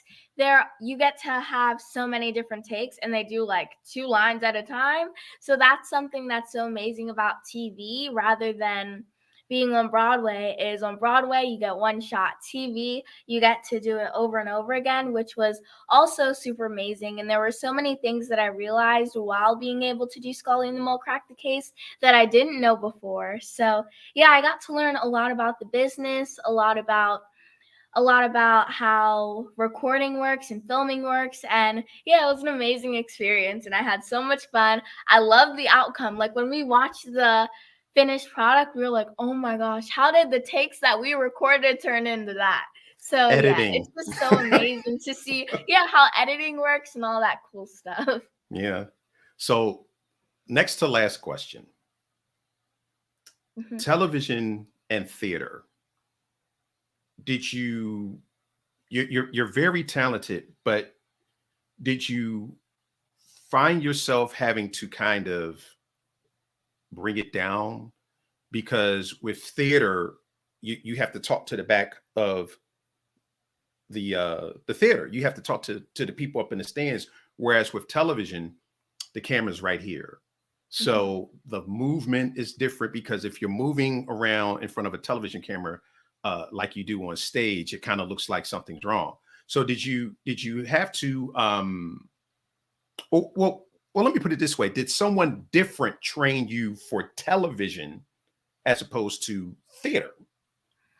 you get to have so many different takes, and they do like 2 lines at a time. So that's something that's so amazing about TV rather than being on Broadway. Is on Broadway you get one shot. TV, you get to do it over and over again, which was also super amazing. And there were so many things that I realized while being able to do Scully and the Mole Crack the Case that I didn't know before. So yeah, I got to learn a lot about the business, a lot about how recording works and filming works. And yeah, it was an amazing experience and I had so much fun. I love the outcome. Like when we watched the finished product, we were like, oh my gosh, how did the takes that we recorded turn into that? So Editing. yeah, it's just so amazing to see how editing works and all that cool stuff. Yeah. So next to last question. Television and theater. Did you're very talented, but did you find yourself having to kind of bring it down? Because with theater, you have to talk to the back of the theater. You have to talk to the people up in the stands. Whereas with television, the camera's right here. So the movement is different, because if you're moving around in front of a television camera, like you do on stage, it kind of looks like something's wrong. So did you have to, well, let me put it this way. Did someone different train you for television as opposed to theater?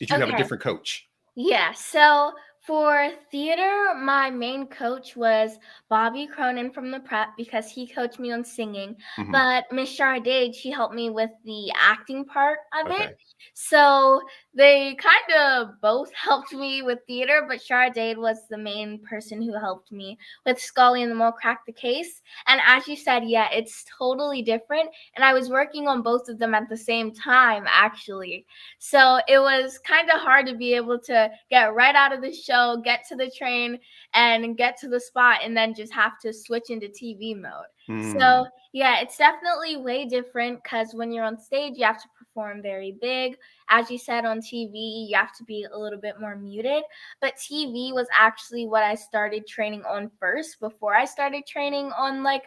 Did you have a different coach? Yeah, so For theater, my main coach was Bobby Cronin from the prep because he coached me on singing. Mhm. But Miss Sharday, she helped me with the acting part of Okay. it. So they kind of both helped me with theater, but Sharday was the main person who helped me with Scully and the Mole Crack the Case. And as you said, yeah, it's totally different. And I was working on both of them at the same time, actually. So it was kind of hard to be able to get right out of the show, get to the train, and get to the spot, and then just have to switch into TV mode. So yeah, it's definitely way different because when you're on stage, you have to perform very big. As you said, on TV, you have to be a little bit more muted. But TV was actually what I started training on first before I started training on like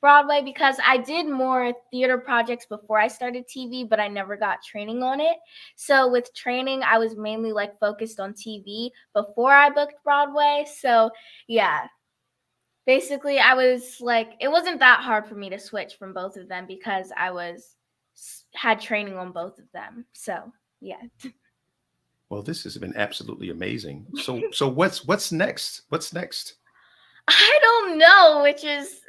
Broadway, because I did more theater projects before I started TV, but I never got training on it. So with training, I was mainly like focused on TV before I booked Broadway. So yeah, basically I was like, it wasn't that hard for me to switch from both of them because I had training on both of them. So yeah. Well, this has been absolutely amazing. So what's next? What's next? I don't know, which is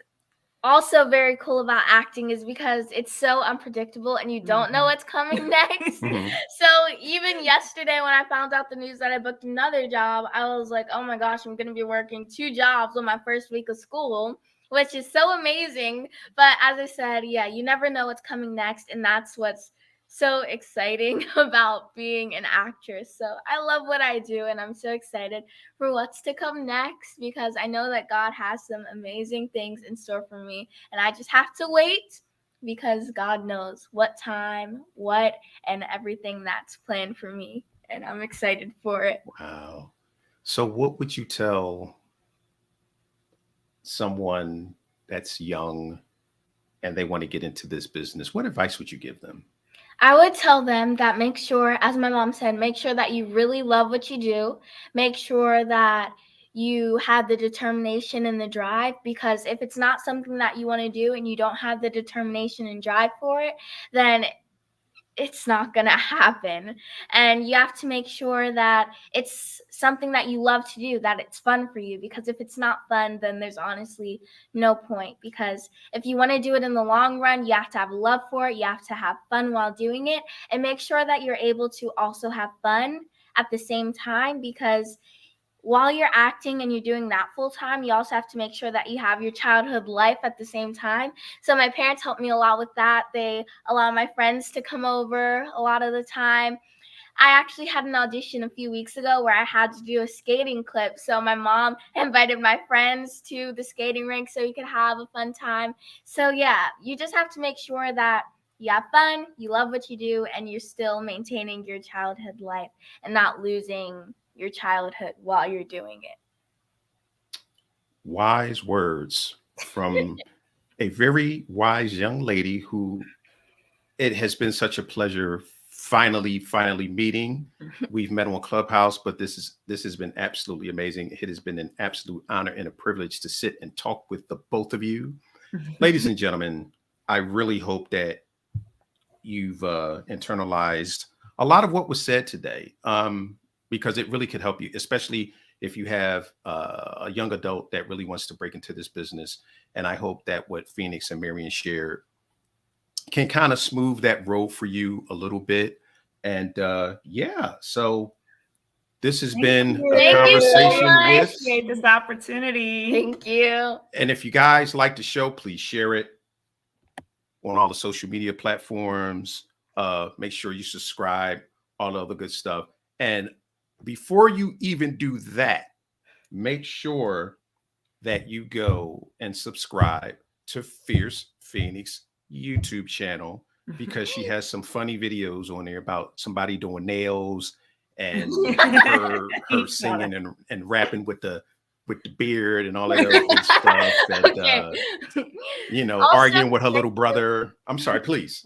also very cool about acting is because it's so unpredictable and you don't know what's coming next. Mhm. So even yesterday when I found out the news that I booked another job, I was like, oh my gosh, I'm going to be working 2 jobs on my first week of school, which is so amazing. But as I said, yeah, you never know what's coming next, and that's what's so exciting about being an actress. So I love what I do, and I'm so excited for what's to come next because I know that God has some amazing things in store for me, and I just have to wait because God knows what time, what, and everything that's planned for me, and I'm excited for it. Wow. So what would you tell someone that's young and they want to get into this business? What advice would you give them? I would tell them that make sure, as my mom said, make sure that you really love what you do. Make sure that you have the determination and the drive, because if it's not something that you want to do and you don't have the determination and drive for it, then it's not going to happen. And you have to make sure that it's something that you love to do, that it's fun for you, because if it's not fun, then there's honestly no point. Because if you want to do it in the long run, you have to have love for it, you have to have fun while doing it, and make sure that you're able to also have fun at the same time, because while you're acting and you're doing that full time, you also have to make sure that you have your childhood life at the same time. So my parents helped me a lot with that. They allow my friends to come over a lot of the time. I actually had an audition a few weeks ago where I had to do a skating clip. So my mom invited my friends to the skating rink so we could have a fun time. So yeah, you just have to make sure that you have fun, you love what you do, and you're still maintaining your childhood life and not losing your childhood while you're doing it. Wise words from a very wise young lady who it has been such a pleasure finally meeting. We've met on Clubhouse, but this has been absolutely amazing. It has been an absolute honor and a privilege to sit and talk with the both of you. Ladies and gentlemen, I really hope that you've internalized a lot of what was said today, because it really could help you, especially if you have a young adult that really wants to break into this business. And I hope that what Phoenix and Marion shared can kind of smooth that road for you a little bit. And yeah, so this has been a Thank you so conversation much. with. Appreciate this opportunity. Thank you. And if you guys like the show, please share it on all the social media platforms. Make sure you subscribe, all the other good stuff. And before you even do that, make sure that you go and subscribe to Phierce Phoenix YouTube channel, because she has some funny videos on there about somebody doing nails and her singing and rapping with the beard and all that other good stuff. And Okay. you know, Also, arguing with her little brother. I'm sorry, please.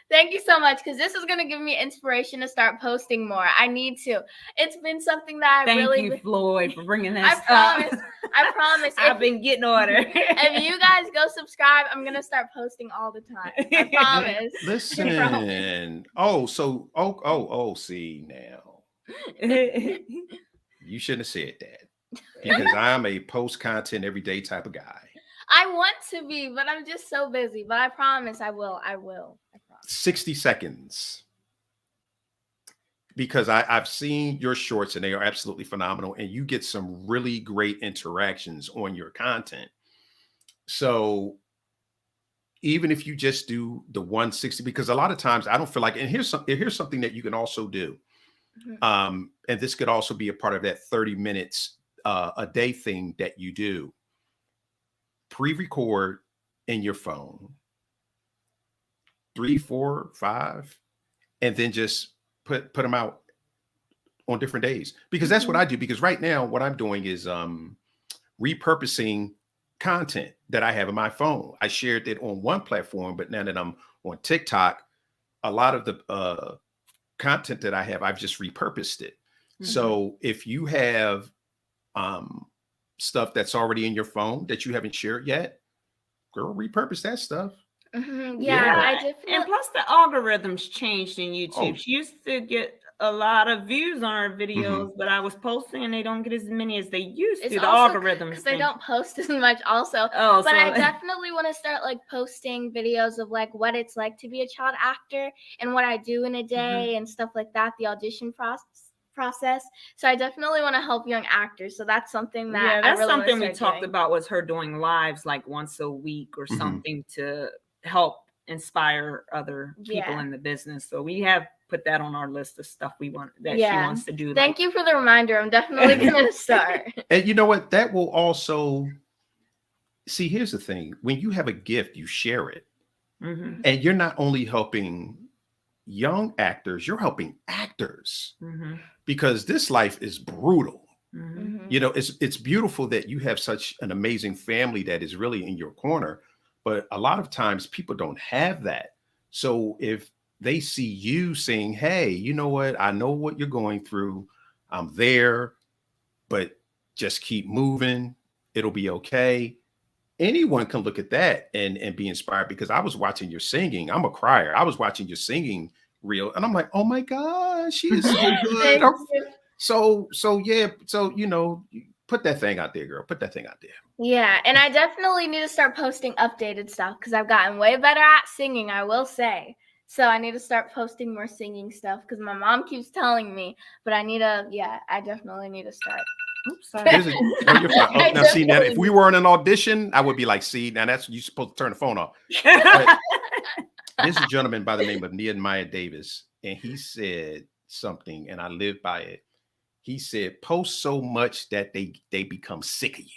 Thank you so much, because this is going to give me inspiration to start posting more. I need to. It's been something that I Thank you, Floyd, for bringing that I promise. I've been getting order. If you guys go subscribe, I'm going to start posting all the time. I promise. Listen. Oh, see now. You shouldn't have said that because I'm a post content everyday type of guy. I want to be, but I'm just so busy. But I promise I will. I promise. 60 seconds. Because I've seen your shorts and they are absolutely phenomenal. And you get some really great interactions on your content. So even if you just do the 160, because a lot of times I don't feel like, and here's something that you can also do. And this could also be a part of that 30 minutes a day thing that you do. Pre-record in your phone, 3, 4, 5, and then just put them out on different days, because that's what I do. Because right now what I'm doing is repurposing content that I have in my phone. I shared it on one platform, but now that I'm on TikTok, a lot of the content that I have, I've just repurposed it. So if you have stuff that's already in your phone that you haven't shared yet, girl, repurpose that stuff. Yeah, I definitely. And plus the algorithms changed in YouTube. She used to get a lot of views on her videos, but I was posting and they don't get as many as they used to. The algorithms, because I don't post as much also. But I definitely want to start like posting videos of like what it's like to be a child actor and what I do in a day and stuff like that, the audition process. So I definitely want to help young actors. So that's something that that's really something we talked doing. about, was her doing lives like once a week or something to help inspire other people in the business. So we have put that on our list of stuff we want that she wants to do. Thank you for the reminder. I'm definitely going to start. And you know what? That will also see. Here's the thing: when you have a gift, you share it, and you're not only helping young actors, you're helping actors, because this life is brutal. You know, it's beautiful that you have such an amazing family that is really in your corner, but a lot of times people don't have that. So if they see you saying, hey, you know what, I know what you're going through, I'm there, but just keep moving, it'll be okay. Anyone can look at that and be inspired, because I was watching your singing. I'm a crier. I was watching your singing reel and I'm like, oh my gosh, she is so good. So yeah, so you know, put that thing out there, girl. Put that thing out there. Yeah, and I definitely need to start posting updated stuff because I've gotten way better at singing, I will say. So I need to start posting more singing stuff because my mom keeps telling me, but I definitely need to start. Oops, sorry. You're fine. Now, see, now if we were in an audition, I would be like, see, now that's, you're supposed to turn the phone off. There's a gentleman by the name of Nehemiah Davis, and he said something, and I live by it. He said, post so much that they become sick of you.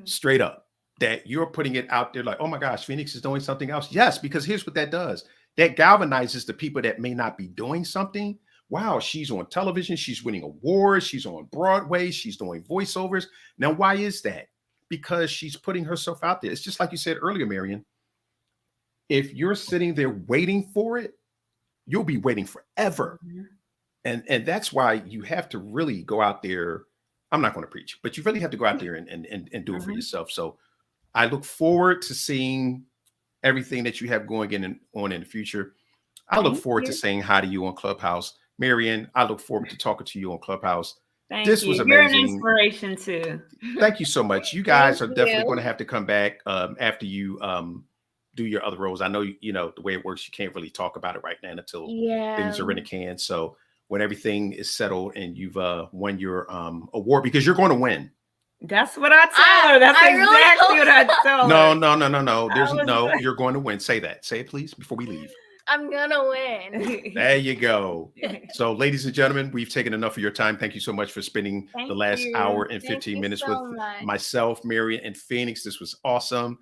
Straight up. That you're putting it out there like, oh my gosh, Phoenix is doing something else. Yes, because here's what that does. That galvanizes the people that may not be doing something. Wow, she's on television. She's winning awards. She's on Broadway. She's doing voiceovers. Now, why is that? Because she's putting herself out there. It's just like you said earlier, Marion. If you're sitting there waiting for it, you'll be waiting forever. And that's why you have to really go out there. I'm not going to preach, but you really have to go out there and do it for yourself. So I look forward to seeing everything that you have going on in the future. I look forward to saying hi to you on Clubhouse. Marion, I look forward to talking to you on Clubhouse. This was amazing. You're an inspiration too. Thank you so much. You guys are definitely going to have to come back after you do your other roles. I know, you know, the way it works, you can't really talk about it right now until things are in a can. So when everything is settled and you've won your award, because you're going to win. That's what I tell her. That's exactly what I tell her. No. There's no, you're going to win. Say that. Say it, please, before we leave. I'm going to win. There you go. So, ladies and gentlemen, we've taken enough of your time. Thank you so much for spending the last hour and 15 minutes with myself, Marion, and Phoenix. This was awesome.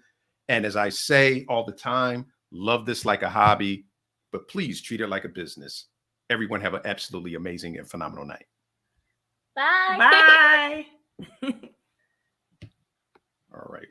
And as I say all the time, love this like a hobby, but please treat it like a business. Everyone have an absolutely amazing and phenomenal night. Bye. Bye. All right.